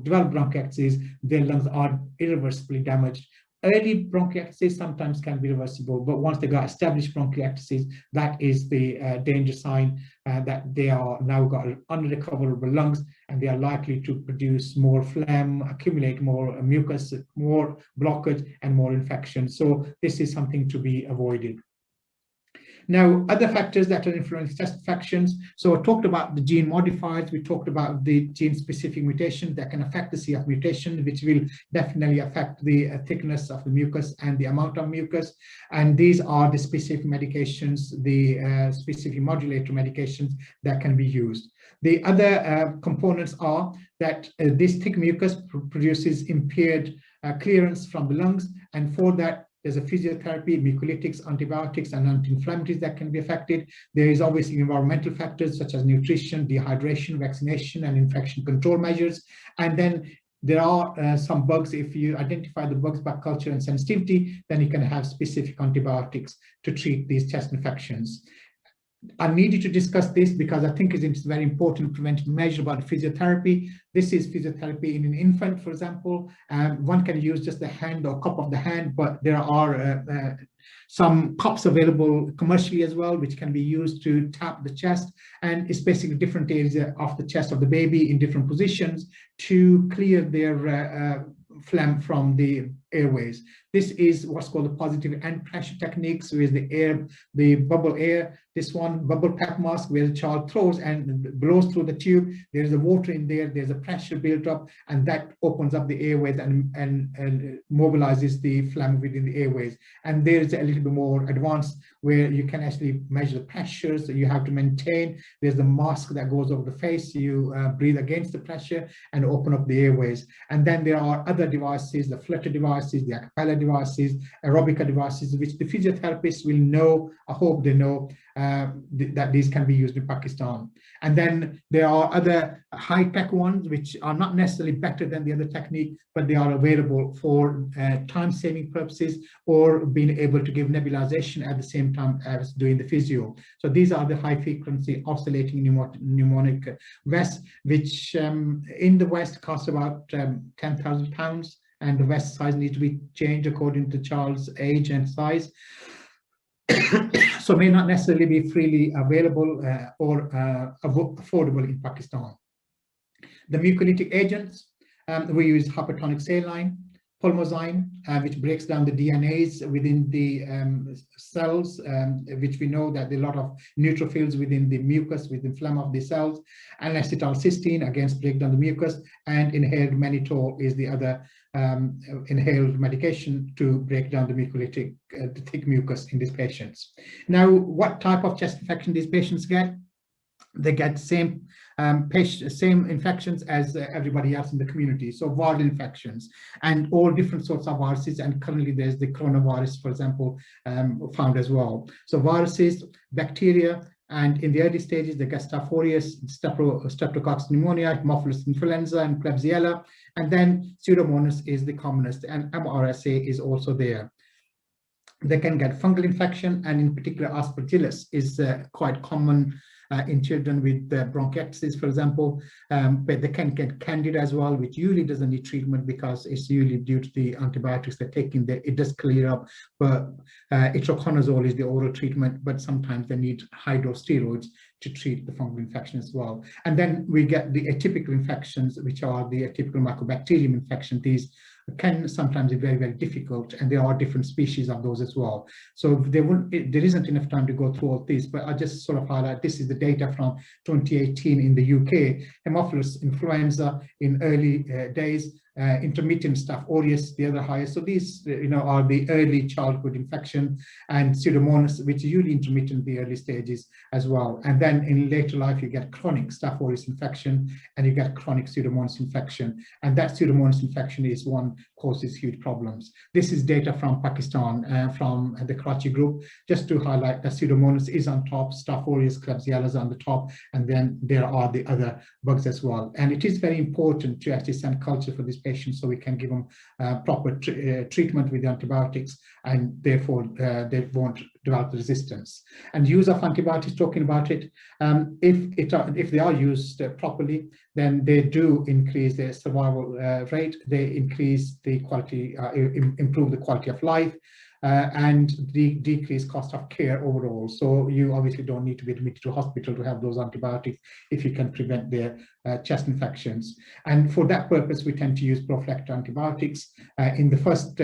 develop bronchiectasis, their lungs are irreversibly damaged. Early bronchiectasis sometimes can be reversible, but once they got established bronchiectasis, that is the danger sign that they are now got unrecoverable lungs, and they are likely to produce more phlegm, accumulate more mucus, more blockage, and more infection. So this is something to be avoided. Now, other factors that are influencing chest infections. So I talked about the gene modifiers. We talked about the gene-specific mutation that can affect the CF mutation, which will definitely affect the thickness of the mucus and the amount of mucus. And these are the specific medications, the specific modulator medications that can be used. The other components are that this thick mucus produces impaired clearance from the lungs, and for that, there's a physiotherapy, mucolytics, antibiotics, and anti-inflammatories that can be affected. There is obviously environmental factors such as nutrition, dehydration, vaccination, and infection control measures. And then there are some bugs. If you identify the bugs by culture and sensitivity, then you can have specific antibiotics to treat these chest infections. I needed to discuss this because I think it's very important preventive measure about physiotherapy. This is physiotherapy in an infant, for example. One can use just the hand or cup of the hand, but there are some cups available commercially as well, which can be used to tap the chest. And it's basically different areas of the chest of the baby in different positions to clear their phlegm from the airways. This is what's called the positive end pressure techniques, where the bubble air, this one bubble pap mask, where the child throws and blows through the tube. There's a water in there, there's a pressure built up, and that opens up the airways and mobilizes the phlegm within the airways. And there's a little bit more advanced where you can actually measure the pressures that you have to maintain. There's the mask that goes over the face. You breathe against the pressure and open up the airways. And then there are other devices, the flutter devices, the acapella devices, aerobica devices, which the physiotherapists will know, I hope they know, that these can be used in Pakistan. And then there are other high-tech ones, which are not necessarily better than the other technique, but they are available for time-saving purposes or being able to give nebulization at the same time as doing the physio. So these are the high-frequency oscillating pneumonic vests, which in the West cost about £10,000. and the vest size needs to be changed according to the child's age and size. So may not necessarily be freely available or affordable in Pakistan. The mucolytic agents, we use hypertonic saline, pulmozyme, which breaks down the DNAs within the cells, which we know that there are a lot of neutrophils within the mucus, within phlegm of the cells, and acetylcysteine, against break down the mucus, and inhaled mannitol is the other inhaled medication to break down the mucolytic, the thick mucus in these patients. Now, what type of chest infection these patients get? They get same infections as everybody else in the community. So viral infections and all different sorts of viruses. And currently there's the coronavirus, for example, found as well. So viruses, bacteria, and in the early stages, they get Staph aureus, Streptococcus pneumonia, Haemophilus influenza, and Klebsiella. And then Pseudomonas is the commonest, and MRSA is also there. They can get fungal infection, and in particular, Aspergillus is quite common in children with bronchiectasis, for example, but they can get Candida as well, which usually doesn't need treatment because it's usually due to the antibiotics they're taking. It does clear up, but itraconazole is the oral treatment, but sometimes they need high-dose steroids to treat the fungal infection as well. And then we get the atypical infections, which are the atypical mycobacterium infection. These can sometimes be very, very difficult, and there are different species of those as well. So there isn't enough time to go through all these, but I just sort of highlight this is the data from 2018 in the UK. Haemophilus influenza in early days, intermittent Staph aureus, the other highest. So these, are the early childhood infection, and Pseudomonas, which is usually intermittent in the early stages as well. And then in later life, you get chronic Staph aureus infection, and you get chronic Pseudomonas infection. And that Pseudomonas infection is one causes huge problems. This is data from Pakistan, from the Karachi group, just to highlight that Pseudomonas is on top, Staph aureus, Klebsiella is on the top, and then there are the other bugs as well. And it is very important to actually send culture for these patients so we can give them proper treatment with the antibiotics, and therefore they won't develop resistance. And use of antibiotics, talking about it, if they are used properly, then they do increase their survival rate, they increase the quality, improve the quality of life, and the decreased cost of care overall. So you obviously don't need to be admitted to hospital to have those antibiotics if you can prevent their chest infections. And for that purpose, we tend to use prophylactic antibiotics. In the first,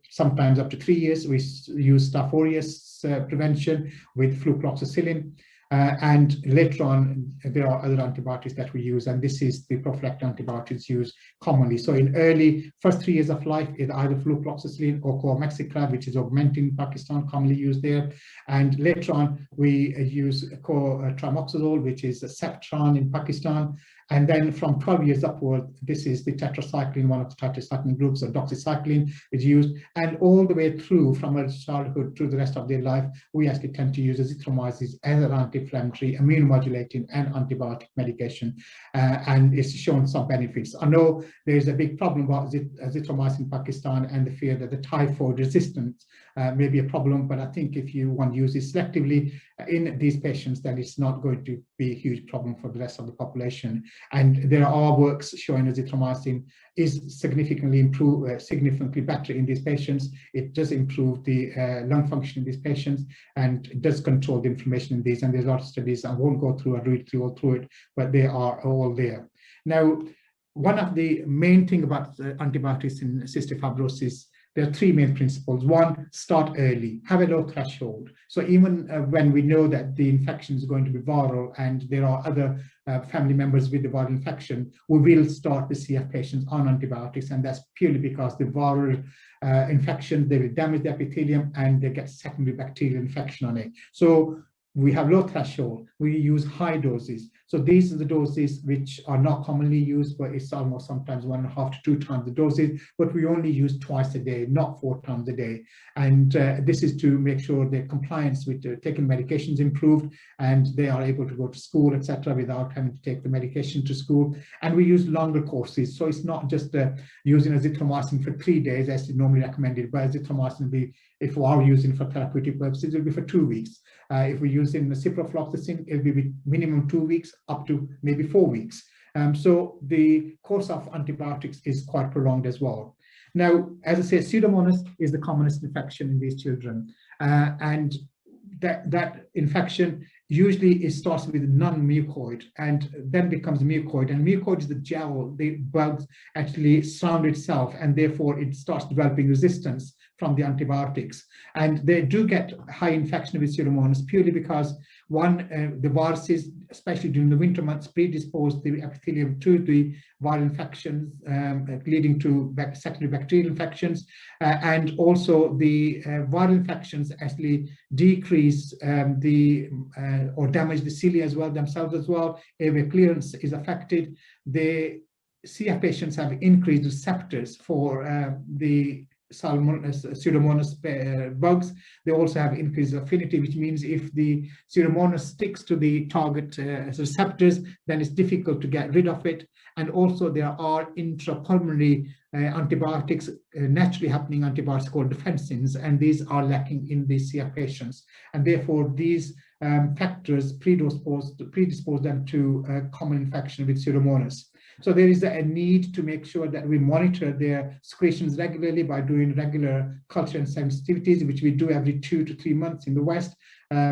sometimes up to 3 years, we use Staph aureus prevention with flucloxacillin. And later on, there are other antibiotics that we use, and this is the prophylactic antibiotics used commonly. So in early first 3 years of life, it's either flucloxacillin or Cormexiclab, which is Augmentin in Pakistan, commonly used there. And later on, we use trimoxazole, which is Ceftriaxone in Pakistan. And then from 12 years upward, this is the tetracycline, one of the tetracycline groups, or doxycycline is used. And all the way through from early childhood to the rest of their life, we actually tend to use azithromycin as an anti-inflammatory, immunomodulating, and antibiotic medication. And it's shown some benefits. I know there's a big problem about azithromycin in Pakistan and the fear that the typhoid resistance may be a problem, but I think if you want to use it selectively in these patients, then it's not going to be a huge problem for the rest of the population. And there are works showing azithromycin is significantly better in these patients. It does improve the lung function in these patients, and it does control the inflammation in these. And there's a lot of studies. I won't go through and read through it, but they are all there. Now, one of the main thing about antibiotics in cystic fibrosis, there are three main principles. One, start early, have a low threshold. So even when we know that the infection is going to be viral and there are other family members with the viral infection, we will start the CF patients on antibiotics, and that's purely because the viral infection, they will damage the epithelium and they get secondary bacterial infection on it. So we have low threshold, we use high doses. So these are the doses which are not commonly used, but it's almost sometimes 1.5 to 2 times the doses, but we only use twice a day, not 4 times a day. And this is to make sure their compliance with taking medications improved, and they are able to go to school, etc., without having to take the medication to school. And we use longer courses. So it's not just using azithromycin for 3 days as is normally recommended, but azithromycin will be, if we are using for therapeutic purposes, it will be for 2 weeks. If we're using the ciprofloxacin, it will be minimum 2 weeks, up to maybe 4 weeks. So the course of antibiotics is quite prolonged as well. Now, as I say, Pseudomonas is the commonest infection in these children, and that infection usually starts with non-mucoid and then becomes mucoid, and mucoid is the gel the bugs actually surround itself, and therefore it starts developing resistance from the antibiotics. And they do get high infection with Pseudomonas purely because one, the viruses, especially during the winter months, predispose the epithelium to the viral infections, leading to secondary bacterial infections, and also the viral infections actually decrease or damage the cilia as well, themselves as well. Airway clearance is affected. The CF patients have increased receptors for the Pseudomonas bugs. They also have increased affinity, which means if the Pseudomonas sticks to the target receptors, then it's difficult to get rid of it. And also there are intrapulmonary antibiotics, naturally happening antibiotics called defensins, and these are lacking in the CF patients. And therefore these factors predispose them to common infection with Pseudomonas. So there is a need to make sure that we monitor their secretions regularly by doing regular culture and sensitivities, which we do every 2 to 3 months in the West,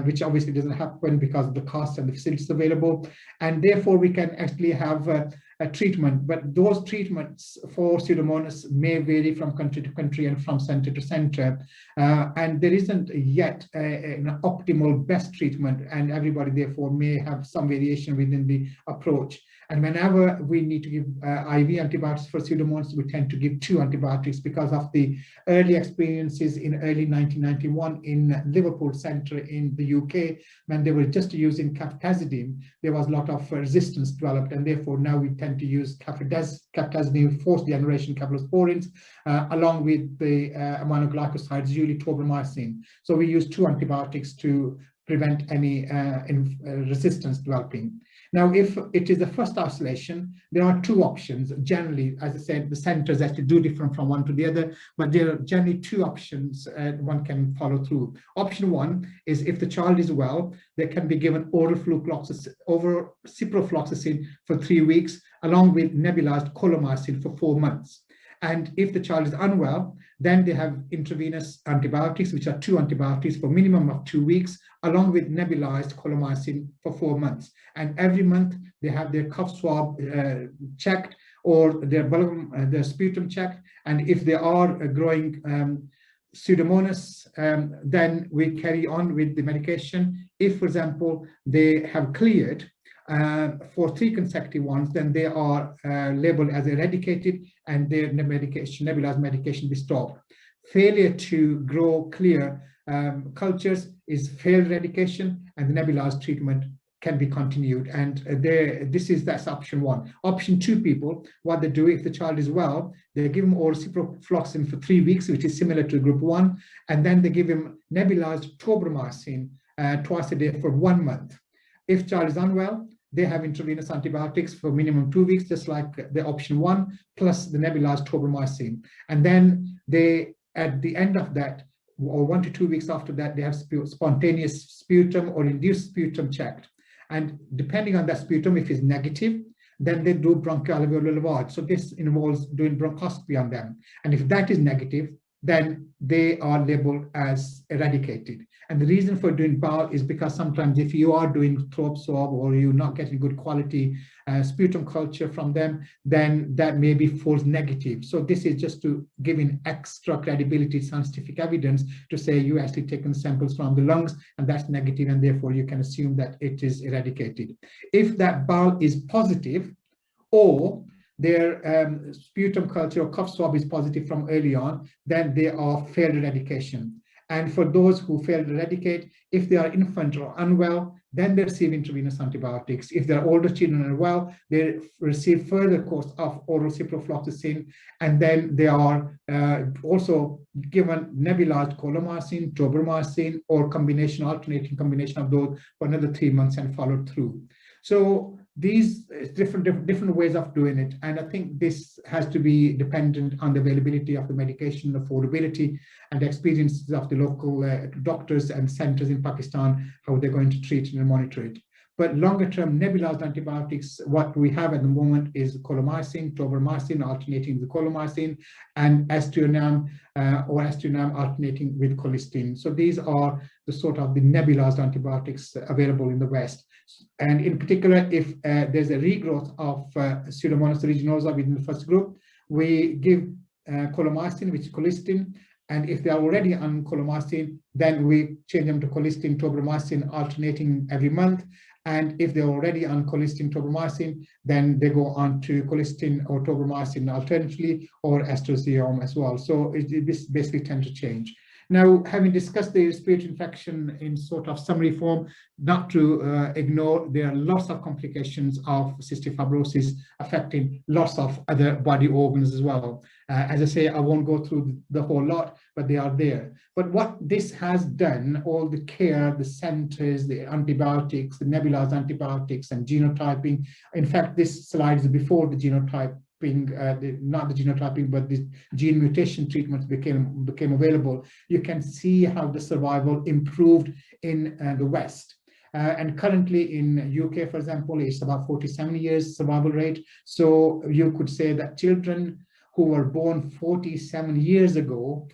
which obviously doesn't happen because of the cost and the facilities available. And therefore we can actually have a treatment, but those treatments for Pseudomonas may vary from country to country and from center to center. And there isn't yet an optimal best treatment, and everybody therefore may have some variation within the approach. And whenever we need to give IV antibiotics for Pseudomonas, we tend to give 2 antibiotics because of the early experiences in early 1991 in Liverpool Centre in the UK, when they were just using ceftazidime. There was a lot of resistance developed, and therefore now we tend to use ceftazidime, 4th generation cephalosporins, along with the aminoglycosides, usually tobramycin. So we use 2 antibiotics to prevent any resistance developing. Now, if it is the first isolation, there are 2 options. Generally, as I said, the centers actually do different from one to the other, but there are generally 2 options one can follow through. Option 1 is if the child is well, they can be given oral ciprofloxacin for 3 weeks, along with nebulized colamycin for 4 months. And if the child is unwell, then they have intravenous antibiotics, which are 2 antibiotics for minimum of 2 weeks, along with nebulized colamycin for 4 months. And every month they have their cough swab checked, or their sputum checked. And if they are growing Pseudomonas, then we carry on with the medication. If, for example, they have cleared for 3 consecutive ones, then they are labeled as eradicated, and their nebulized medication be stopped. Failure to grow clear cultures is failed eradication, and the nebulized treatment can be continued. And that's option 1. Option 2 people, what they do if the child is well, they give him oral ciprofloxacin for 3 weeks, which is similar to group 1, and then they give him nebulized tobramycin twice a day for 1 month. If child is unwell, they have intravenous antibiotics for minimum 2 weeks, just like the option 1, plus the nebulized tobramycin. And then they, at the end of that, or 1 to 2 weeks after that, they have spontaneous sputum or induced sputum checked. And depending on that sputum, if it's negative, then they do bronchoalveolar lavage. So this involves doing bronchoscopy on them. And if that is negative, then they are labeled as eradicated. And the reason for doing bowel is because sometimes if you are doing throat swab or you're not getting good quality sputum culture from them, then that may be false negative. So this is just to give in extra credibility, scientific evidence to say you actually taken samples from the lungs and that's negative, and therefore you can assume that it is eradicated. If that bowel is positive, or their sputum culture or cough swab is positive from early on, then they are failed eradication. And for those who fail to eradicate, if they are infant or unwell, then they receive intravenous antibiotics. If they're older children and well, they receive further course of oral ciprofloxacin, and then they are also given nebulized colamycin, tobramycin, or alternating combination of those for another 3 months and followed through. So these different ways of doing it, and I think this has to be dependent on the availability of the medication, affordability, and the experiences of the local doctors and centers in Pakistan, how they're going to treat and monitor it. But longer term nebulized antibiotics, what we have at the moment is coloamycin, tobramycin alternating with colomycin, and aztreonam or aztreonam alternating with colistin. So these are the sort of the nebulized antibiotics available in the West. And in particular, if there's a regrowth of Pseudomonas aeruginosa within the first group, we give colomycin, which is colistin. And if they are already on colomycin, then we change them to colistin, tobramycin, alternating every month. And if they're already on colistin, tobramycin, then they go on to colistin or tobramycin alternatively, or astrozium as well. So this basically tends to change. Now, having discussed the respiratory infection in sort of summary form, not to ignore, there are lots of complications of cystic fibrosis affecting lots of other body organs as well. As I say, I won't go through the whole lot, but they are there. But what this has done, all the care, the centers, the antibiotics, the nebulized antibiotics and genotyping. In fact, this slide is before the genotype. Not the genotyping, but the gene mutation treatments became available. You can see how the survival improved in the West. And currently in UK, for example, it's about 47 years survival rate. So you could say that children who were born 47 years ago,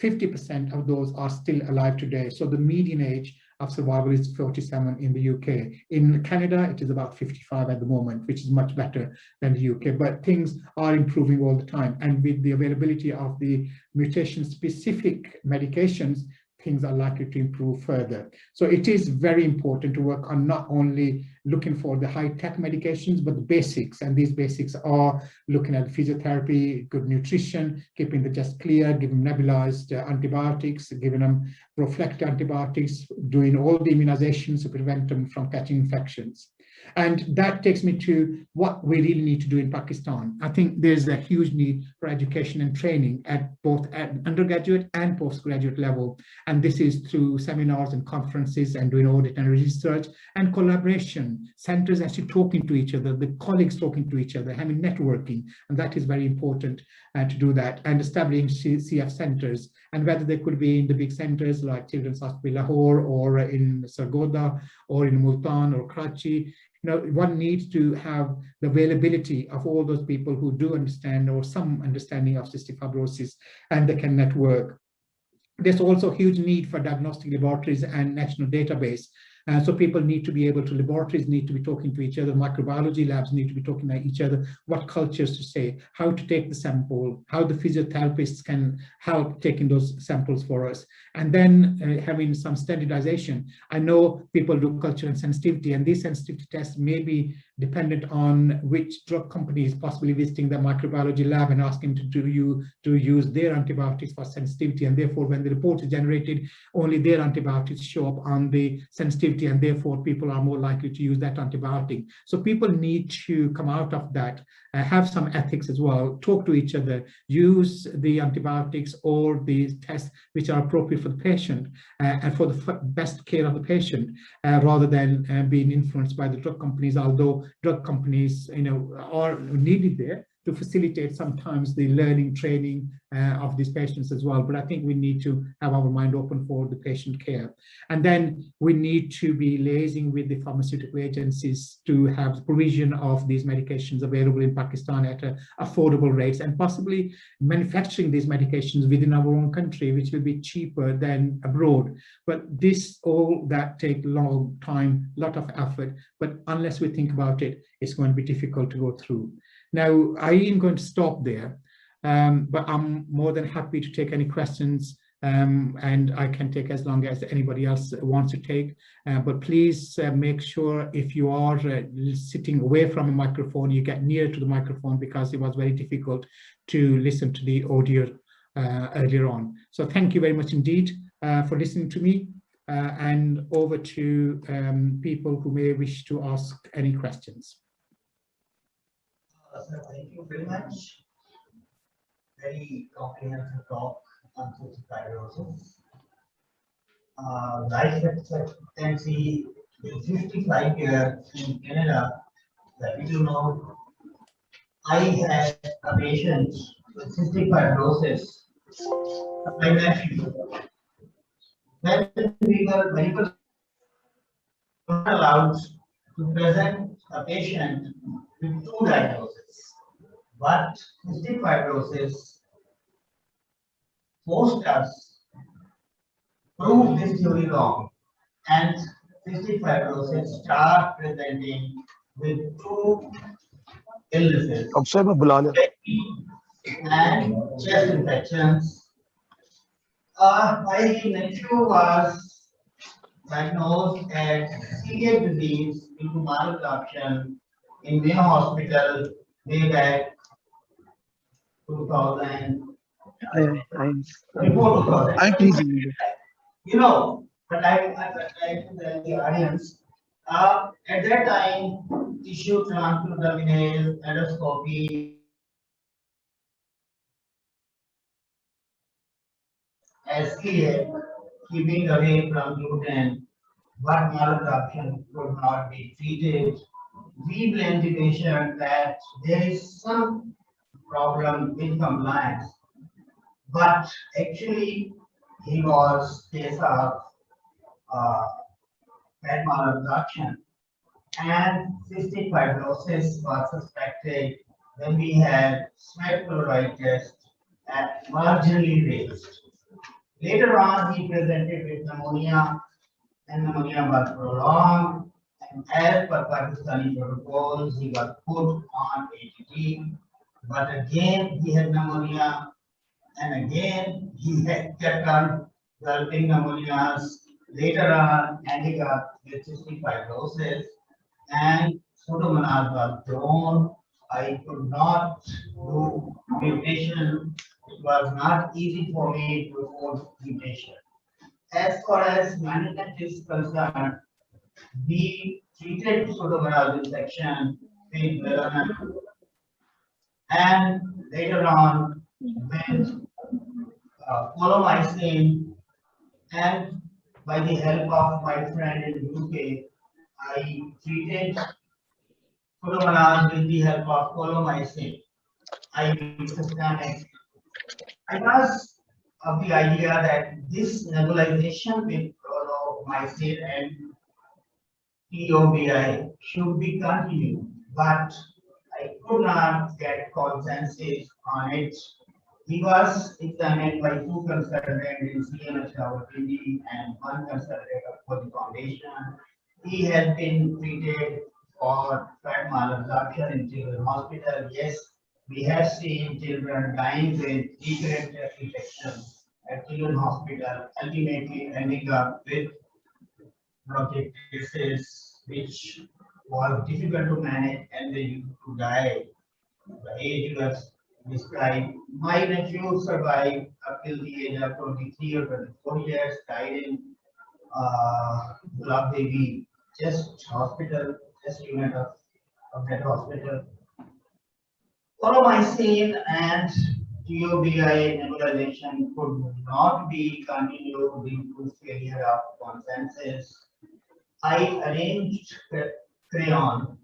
50% of those are still alive today. So the median age of survival is 47 in the UK. In Canada, it is about 55 at the moment, which is much better than the UK, but things are improving all the time. And with the availability of the mutation-specific medications, things are likely to improve further. So it is very important to work on not only looking for the high-tech medications, but the basics. And these basics are looking at physiotherapy, good nutrition, keeping the chest clear, giving nebulized antibiotics, giving them prophylactic antibiotics, doing all the immunizations to prevent them from catching infections. And that takes me to what we really need to do in Pakistan. I think there's a huge need for education and training at both at undergraduate and postgraduate level. And this is through seminars and conferences and doing audit and research and collaboration, centers actually talking to each other, the colleagues talking to each other, having networking. And that is very important to do that, and establishing CF centers. And whether they could be in the big centers like Children's Hospital Lahore or in Sargodha or in Multan or Karachi. One needs to have the availability of all those people who do understand or some understanding of cystic fibrosis, and they can network. There's also a huge need for diagnostic laboratories and national database. So people need to be able to, laboratories need to be talking to each other, microbiology labs need to be talking to each other, what cultures to say, how to take the sample, how the physiotherapists can help taking those samples for us. And then having some standardization. I know people do culture and sensitivity, and these sensitivity tests may be dependent on which drug company is possibly visiting the microbiology lab and asking to use their antibiotics for sensitivity. And therefore, when the report is generated, only their antibiotics show up on the sensitivity, and therefore people are more likely to use that antibiotic. So people need to come out of that, have some ethics as well, talk to each other, use the antibiotics or the tests which are appropriate for the patient and for the best care of the patient, rather than being influenced by the drug companies, although drug companies are needed there to facilitate sometimes the learning, training of these patients as well. But I think we need to have our mind open for the patient care. And then we need to be liaising with the pharmaceutical agencies to have the provision of these medications available in Pakistan at affordable rates, and possibly manufacturing these medications within our own country, which will be cheaper than abroad. But this all that take long time, lot of effort, but unless we think about it, it's going to be difficult to go through. Now, I am going to stop there, but I'm more than happy to take any questions, and I can take as long as anybody else wants to take. But please make sure if you are sitting away from a microphone, you get near to the microphone, because it was very difficult to listen to the audio earlier on. So thank you very much indeed for listening to me, and over to people who may wish to ask any questions. Sir, thank you very much. Very comprehensive talk on cystic fibrosis. Life expectancy is 55 years in Canada. That we do know. I had a patient with cystic fibrosis. My nephew. When we were medical not allowed to present a patient with two diagnoses. But cystic fibrosis forced us prove this theory wrong, and cystic fibrosis start presenting with two illnesses, and chest infections. My nephew was diagnosed as severe disease due to malabsorption in Mayo Hospital way back 2000. Before 2000. You know, but I tell the audience, at that time, tissue transluminase, endoscopy, as clear, keeping away from gluten, but malabsorption could not be treated. We blame the patient that there is some problem with compliance, but actually he was case of fat malabsorption, and cystic fibrosis was suspected when we had sweat chloride test at marginally raised. Later on, he presented with pneumonia, and pneumonia was prolonged. And as per Pakistani protocols, he was put on ATT. But again, he had pneumonia, and again, he had kept on developing pneumonias. Later on, ending up with cystic fibrosis, and pseudomonas was grown. I could not do mutation. It was not easy for me to hold mutation. As far as management is concerned, we treated pseudomonas infection with melanoma, and later on with polymyxin, and by the help of my friend in UK, I treated pseudomonas with the help of polymyxin. I systemic. I was of the idea that this nebulization with polymyxin and TOBI should be continued, but I could not get consensus on it. He was examined by two consultants in CMH Rawalpindi and one consultant for the foundation. He has been treated for fat malabsorption in children's hospital. Yes, we have seen children dying with recurrent chest infection at children's hospital, ultimately ending up with bronchitis, which was difficult to manage, and they used to die. The age was described. My nephew survived up till the age of 23 or 24 years, died in Gulab Devi chest hospital, chest unit of that hospital. Polymyxin and TOBI nebulization could not be continued due to failure of consensus. I arranged crayon,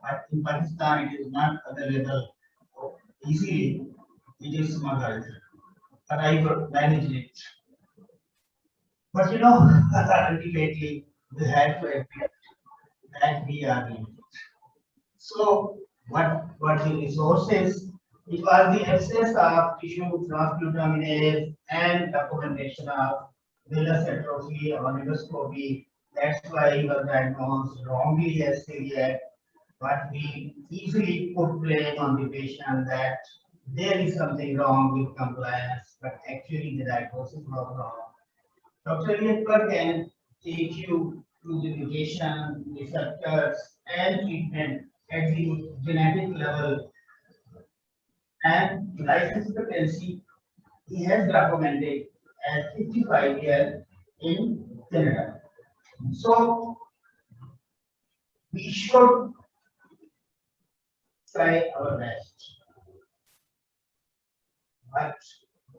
but in Pakistan it is not available easily. It is smuggled, but I managed it. But you know, ultimately we had to admit that we are limited. So what the resources? It was the absence of tissue transglutaminase and documentation of venous atrophy or endoscopy. That's why he was diagnosed wrongly as celiac. But we easily put blame on the patient that there is something wrong with compliance, but actually the diagnosis was wrong. Dr. Ali Akbar can take you to the mutation, receptors, and treatment at the genetic level. And life expectancy, he has documented at 55 years in Canada. So we should try our best, but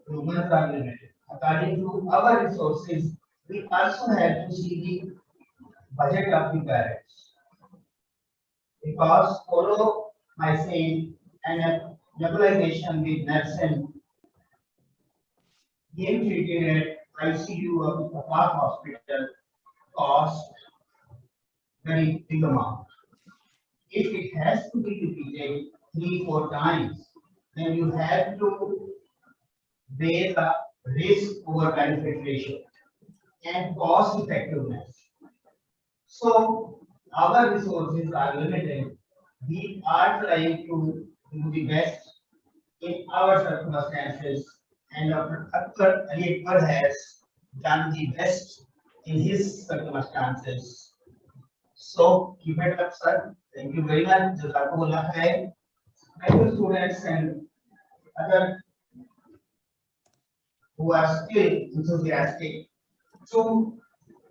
humans are limited. According to our resources, we also have to see the budget of the parents, because polymyxin and nebulization with Nelson being treated at ICU of the Park Hospital cost very big amount. if it has to be repeated 3-4 times, then you have to weigh the risk over benefit ratio and cost effectiveness. So our resources are limited. We are trying to do the best in our circumstances, and Dr. Ali Akbar has done the best in his circumstances. So keep it up, sir. Thank you very much. Jazakumullah khair. Thank you, students and other who are still enthusiastic to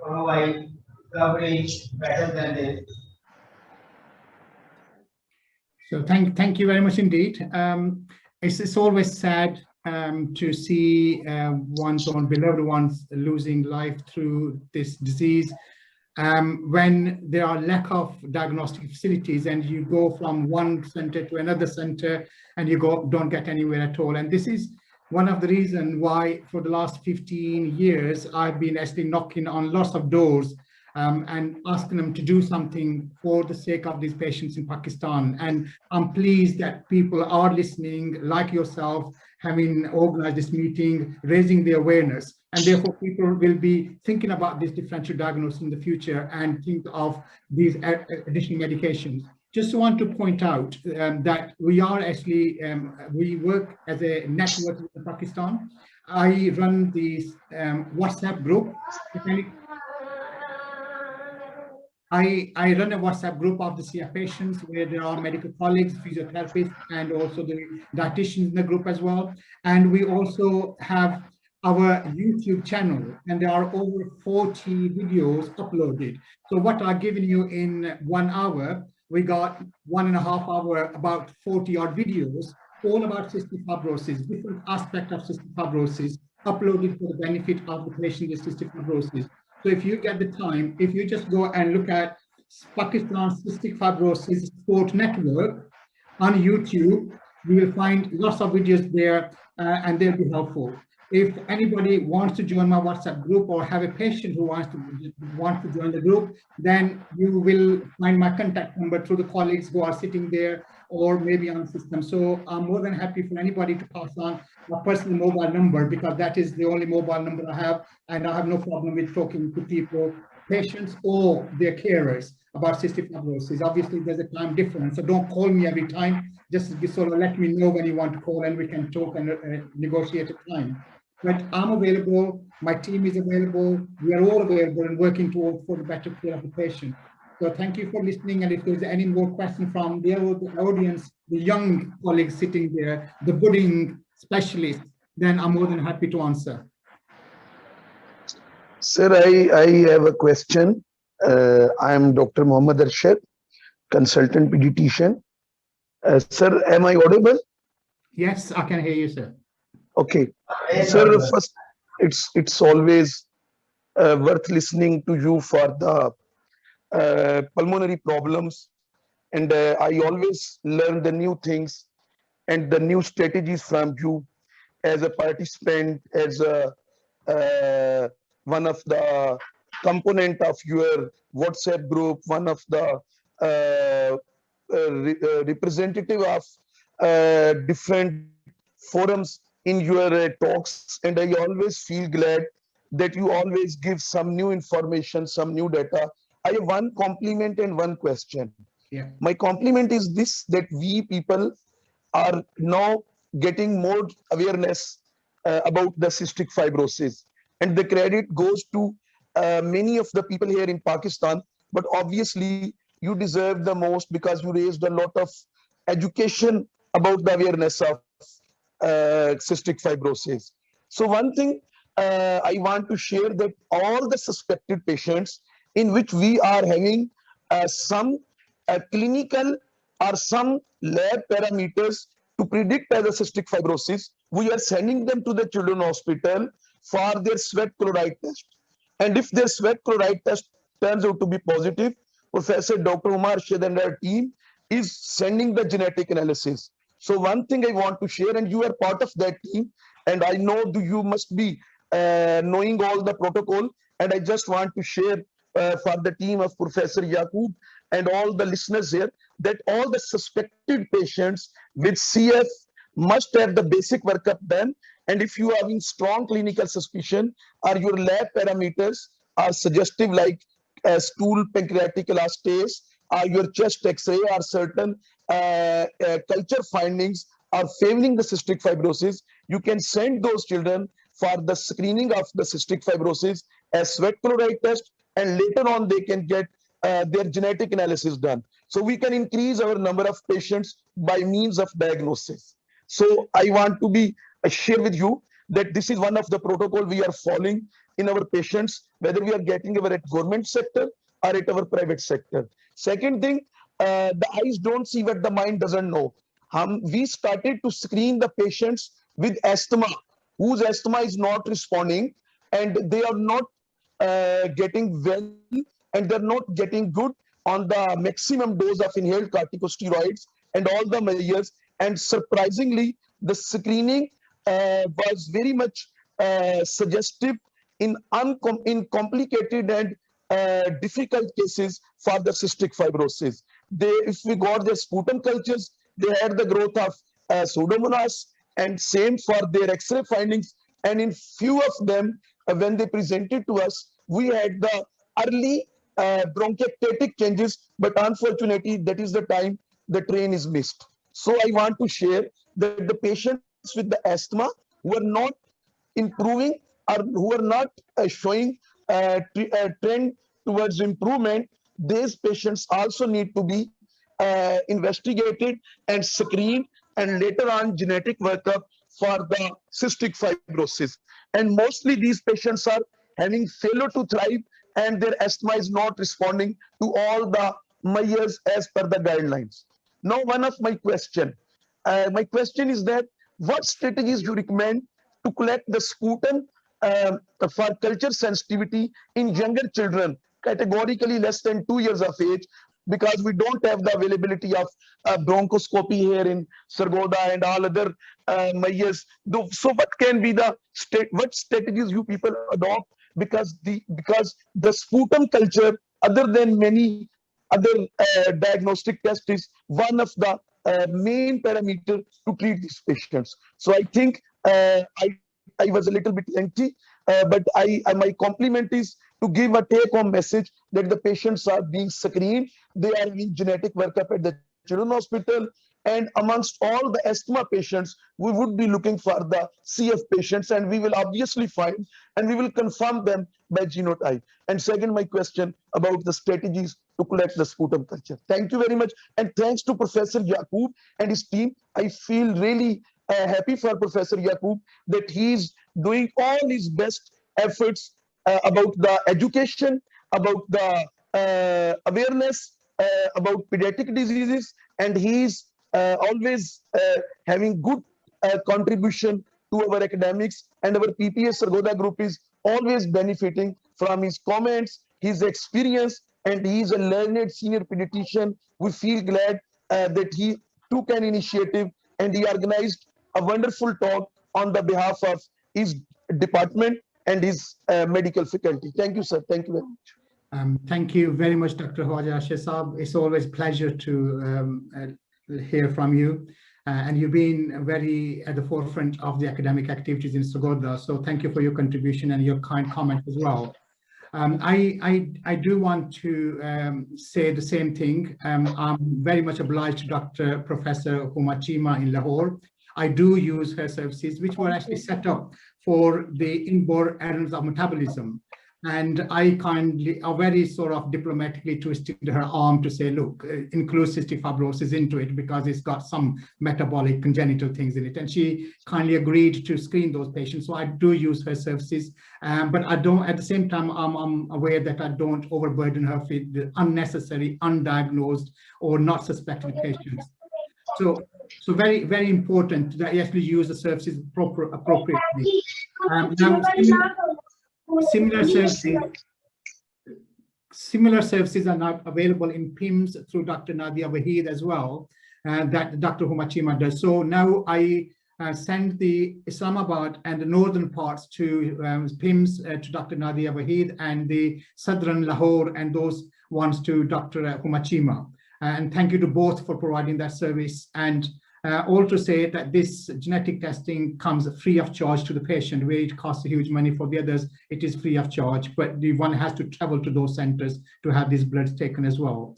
provide coverage better than this. So thank you very much indeed. It's always sad to see one's own beloved ones losing life through this disease. When there are lack of diagnostic facilities and you go from one center to another center and you don't get anywhere at all. And this is one of the reasons why for the last 15 years, I've been actually knocking on lots of doors and asking them to do something for the sake of these patients in Pakistan. And I'm pleased that people are listening, like yourself, having organized this meeting, raising the awareness. And therefore, people will be thinking about this differential diagnosis in the future and think of these additional medications. Just want to point out that we are actually, we work as a network in Pakistan. I run this WhatsApp group. I run a WhatsApp group of the CF patients where there are medical colleagues, physiotherapists, and also the dietitians in the group as well. And we also have our YouTube channel, and there are over 40 videos uploaded. So what I've given you in 1 hour, we got 1.5 hour, about 40 odd videos, all about cystic fibrosis, different aspects of cystic fibrosis, uploaded for the benefit of the patient with cystic fibrosis. So if you get the time, if you just go and look at Pakistan Cystic Fibrosis Sport Network on YouTube, you will find lots of videos there and they'll be helpful. If anybody wants to join my WhatsApp group or have a patient who wants to join the group, then you will find my contact number through the colleagues who are sitting there or maybe on the system. So I'm more than happy for anybody to pass on my personal mobile number, because that is the only mobile number I have, and I have no problem with talking to people, patients or their carers, about cystic fibrosis. Obviously, there's a time difference, so don't call me every time. Just sort of let me know when you want to call and we can talk and negotiate a time. But I'm available, my team is available, we are all available and working towards for the better care of the patient. So thank you for listening, and if there's any more questions from the audience, the young colleagues sitting there, the budding specialists, then I'm more than happy to answer. Sir, I have a question. I am Dr. Muhammad Arshad, consultant pediatrician. Sir, am I audible? Yes, I can hear you, sir. Okay. Sir, first, it's always worth listening to you for the pulmonary problems. And I always learn the new things and the new strategies from you as a participant, as a one of the component of your WhatsApp group, one of the representative of different forums in your talks. And I always feel glad that you always give some new information, some new data. I have one compliment and one question. Yeah. My compliment is this, that we people are now getting more awareness about the cystic fibrosis, and the credit goes to many of the people here in Pakistan, but obviously you deserve the most because you raised a lot of education about the awareness of cystic fibrosis. So one thing I want to share, that all the suspected patients in which we are having some clinical or some lab parameters to predict as a cystic fibrosis, we are sending them to the children's hospital for their sweat chloride test. And if their sweat chloride test turns out to be positive, Professor Dr. Umar Shid and our team is sending the genetic analysis. So one thing I want to share, and you are part of that team, and I know you must be knowing all the protocol, and I just want to share for the team of Professor Yaqoob and all the listeners here, that all the suspected patients with CF must have the basic workup done. And if you are having strong clinical suspicion or your lab parameters are suggestive, like stool pancreatic elastase or your chest X-ray or certain culture findings are favoring the cystic fibrosis, you can send those children for the screening of the cystic fibrosis as sweat chloride test, and later on they can get their genetic analysis done. So we can increase our number of patients by means of diagnosis. So I want to share with you that this is one of the protocol we are following in our patients, whether we are getting our at government sector or at our private sector. Second thing, the eyes don't see what the mind doesn't know. We started to screen the patients with asthma, whose asthma is not responding, and they are not getting well, and they're not getting good on the maximum dose of inhaled corticosteroids and all the measures. And surprisingly, the screening was very much suggestive in complicated and difficult cases for the cystic fibrosis. If we got their sputum cultures, they had the growth of Pseudomonas, and same for their X-ray findings. And in few of them, when they presented to us, we had the early bronchiectatic changes, but unfortunately, that is the time the train is missed. So I want to share that the patients with the asthma who are not improving or who are not showing a trend towards improvement, these patients also need to be investigated and screened, and later on genetic workup for the cystic fibrosis. And mostly these patients are having failure to thrive, and their asthma is not responding to all the measures as per the guidelines. Now, one of my question is that what strategies you recommend to collect the sputum for culture sensitivity in younger children, categorically less than 2 years of age, because we don't have the availability of bronchoscopy here in Sargodha and all other measures. So what can be the what strategies you people adopt, because the sputum culture, other than many other diagnostic tests, is one of the main parameter to treat these patients. So I think I was a little bit lengthy, but my compliment is to give a take-home message that the patients are being screened, they are in genetic workup at the children's hospital, and amongst all the asthma patients, we would be looking for the CF patients, and we will obviously find and we will confirm them by genotype. And second, my question about the strategies to collect the sputum culture. Thank you very much, and thanks to Professor Yaqoob and his team. I feel really happy for Professor Yaqoob that he's doing all his best efforts about the education, about the awareness about pediatric diseases, and he's always having good contribution to our academics, and our PPA Sargodha group is always benefiting from his comments, his experience, and he is a learned senior pediatrician. We feel glad that he took an initiative and he organized a wonderful talk on the behalf of his department and his medical faculty. Thank you, sir. Thank you very much. Thank you very much, Dr. Khwaja Asher Saab. It's always a pleasure to hear from you. And you've been very at the forefront of the academic activities in Sargodha. So thank you for your contribution and your kind comments as well. I do want to say the same thing. I'm very much obliged to Dr. Professor Humacheema in Lahore. I do use her services, which were actually set up for the inborn errors of metabolism. And I kindly, very sort of diplomatically twisted her arm to say, look, include cystic fibrosis into it because it's got some metabolic congenital things in it. And she kindly agreed to screen those patients. So I do use her services, but I don't, at the same time, I'm aware that I don't overburden her with the unnecessary, undiagnosed or not suspected patients. So very, very important that you actually use the services appropriately. Now, similar services are now available in PIMS through Dr. Nadia Waheed as well, that Dr. Humacheema does. So now I send the Islamabad and the northern parts to PIMS to Dr. Nadia Waheed, and the southern Lahore and those ones to Dr. Humacheema. And thank you to both for providing that service. And all to say that this genetic testing comes free of charge to the patient, where it costs a huge money. For the others, it is free of charge, but the one has to travel to those centers to have these bloods taken as well.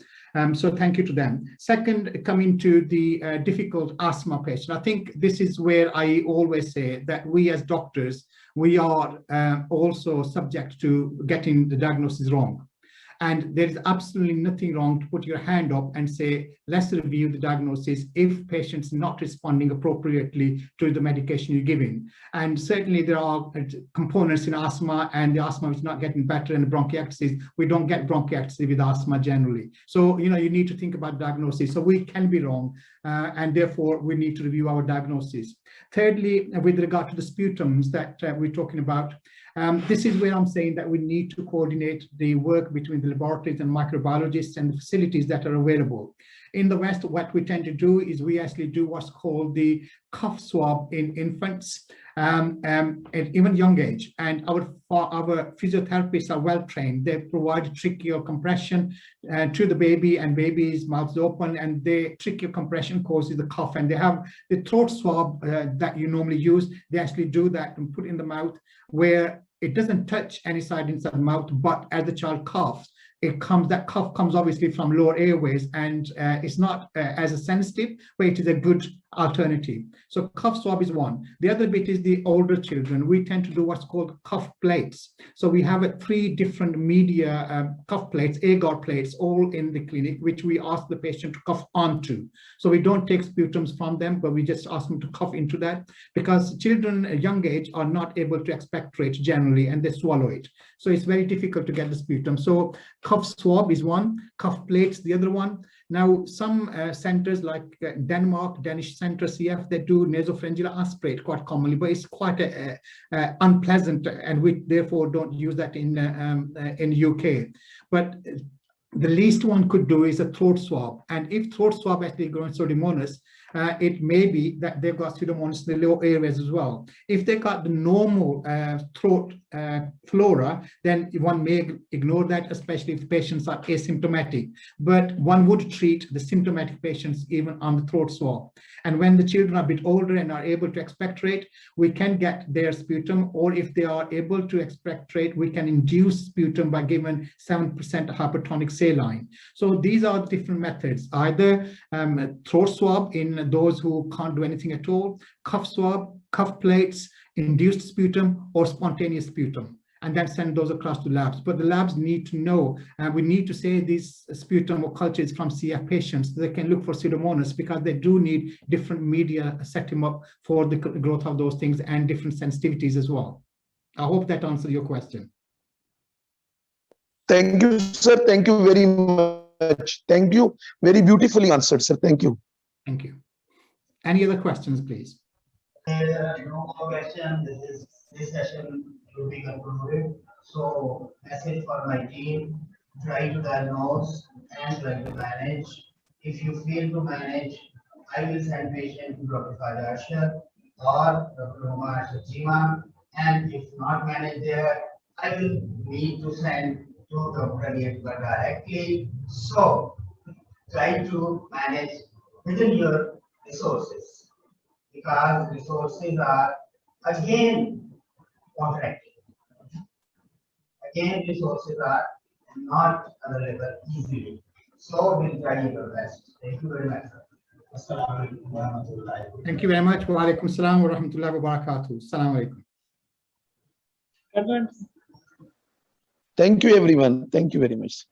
So thank you to them. Second, coming to the difficult asthma patient, I think this is where I always say that we as doctors, we are also subject to getting the diagnosis wrong. And there is absolutely nothing wrong to put your hand up and say, let's review the diagnosis if patient's not responding appropriately to the medication you're giving. And certainly there are components in asthma, and the asthma is not getting better, and bronchiectasis, we don't get bronchiectasis with asthma generally. So, you know, you need to think about diagnosis. So we can be wrong, and therefore we need to review our diagnosis. Thirdly, with regard to the sputums that we're talking about, this is where I'm saying that we need to coordinate the work between the laboratories and microbiologists and the facilities that are available. In the West, what we tend to do is we actually do what's called the cough swab in infants at even young age. And our physiotherapists are well trained. They provide tracheal compression to the baby, and baby's mouth is open, and the tracheal compression causes the cough. And they have the throat swab that you normally use. They actually do that and put in the mouth, where it doesn't touch any side inside the mouth, but as the child coughs, that cough comes obviously from lower airways, and it's not as sensitive, but it is a good alternative. So cough swab is one. The other bit is the older children. We tend to do what's called cough plates. So we have 3 different media cough plates, agar plates, all in the clinic, which we ask the patient to cough onto. So we don't take sputums from them, but we just ask them to cough into that, because children at young age are not able to expectorate generally, and they swallow it. So it's very difficult to get the sputum. So cough swab is one, cough plates the other one. Now, some centers like Denmark, Danish Center CF, they do nasopharyngeal aspirate quite commonly, but it's quite unpleasant, and we therefore don't use that in UK. But the least one could do is a throat swab. And if throat swab actually growing Pseudomonas, it may be that they've got Pseudomonas in the low airways as well. If they got the normal throat flora, then one may ignore that, especially if patients are asymptomatic. But one would treat the symptomatic patients even on the throat swab. And when the children are a bit older and are able to expectorate, we can get their sputum, or if they are able to expectorate, we can induce sputum by giving 7% hypertonic saline. So these are the different methods, either throat swab in those who can't do anything at all, cough swab, cough plates, induced sputum, or spontaneous sputum, and then send those across to labs. But the labs need to know, and we need to say this sputum or culture is from CF patients, so they can look for Pseudomonas, because they do need different media set them up for the growth of those things and different sensitivities as well. I hope that answers your question. Thank you, sir. Thank you very much. Thank you. Very beautifully answered, sir. Thank you. Thank you. Any other questions, please? No more questions. This session will be concluded. So, message for my team: try to diagnose and try to manage. If you fail to manage, I will send patient to Dr. Fajar or Dr. Muhammad Yaqoob, and if not managed there, I will need to send to Dr. Ali Akbar directly. So, try to manage within your resources, because resources are again contracting. Again, resources are not available easily. So we'll try your best. Thank you very much, sir. Assalamu alaikum. Thank you very much. Wa alaikum salam wa rahmatullahi wa barakatuh. Assalamu alaikum. Thank you, everyone. Thank you very much.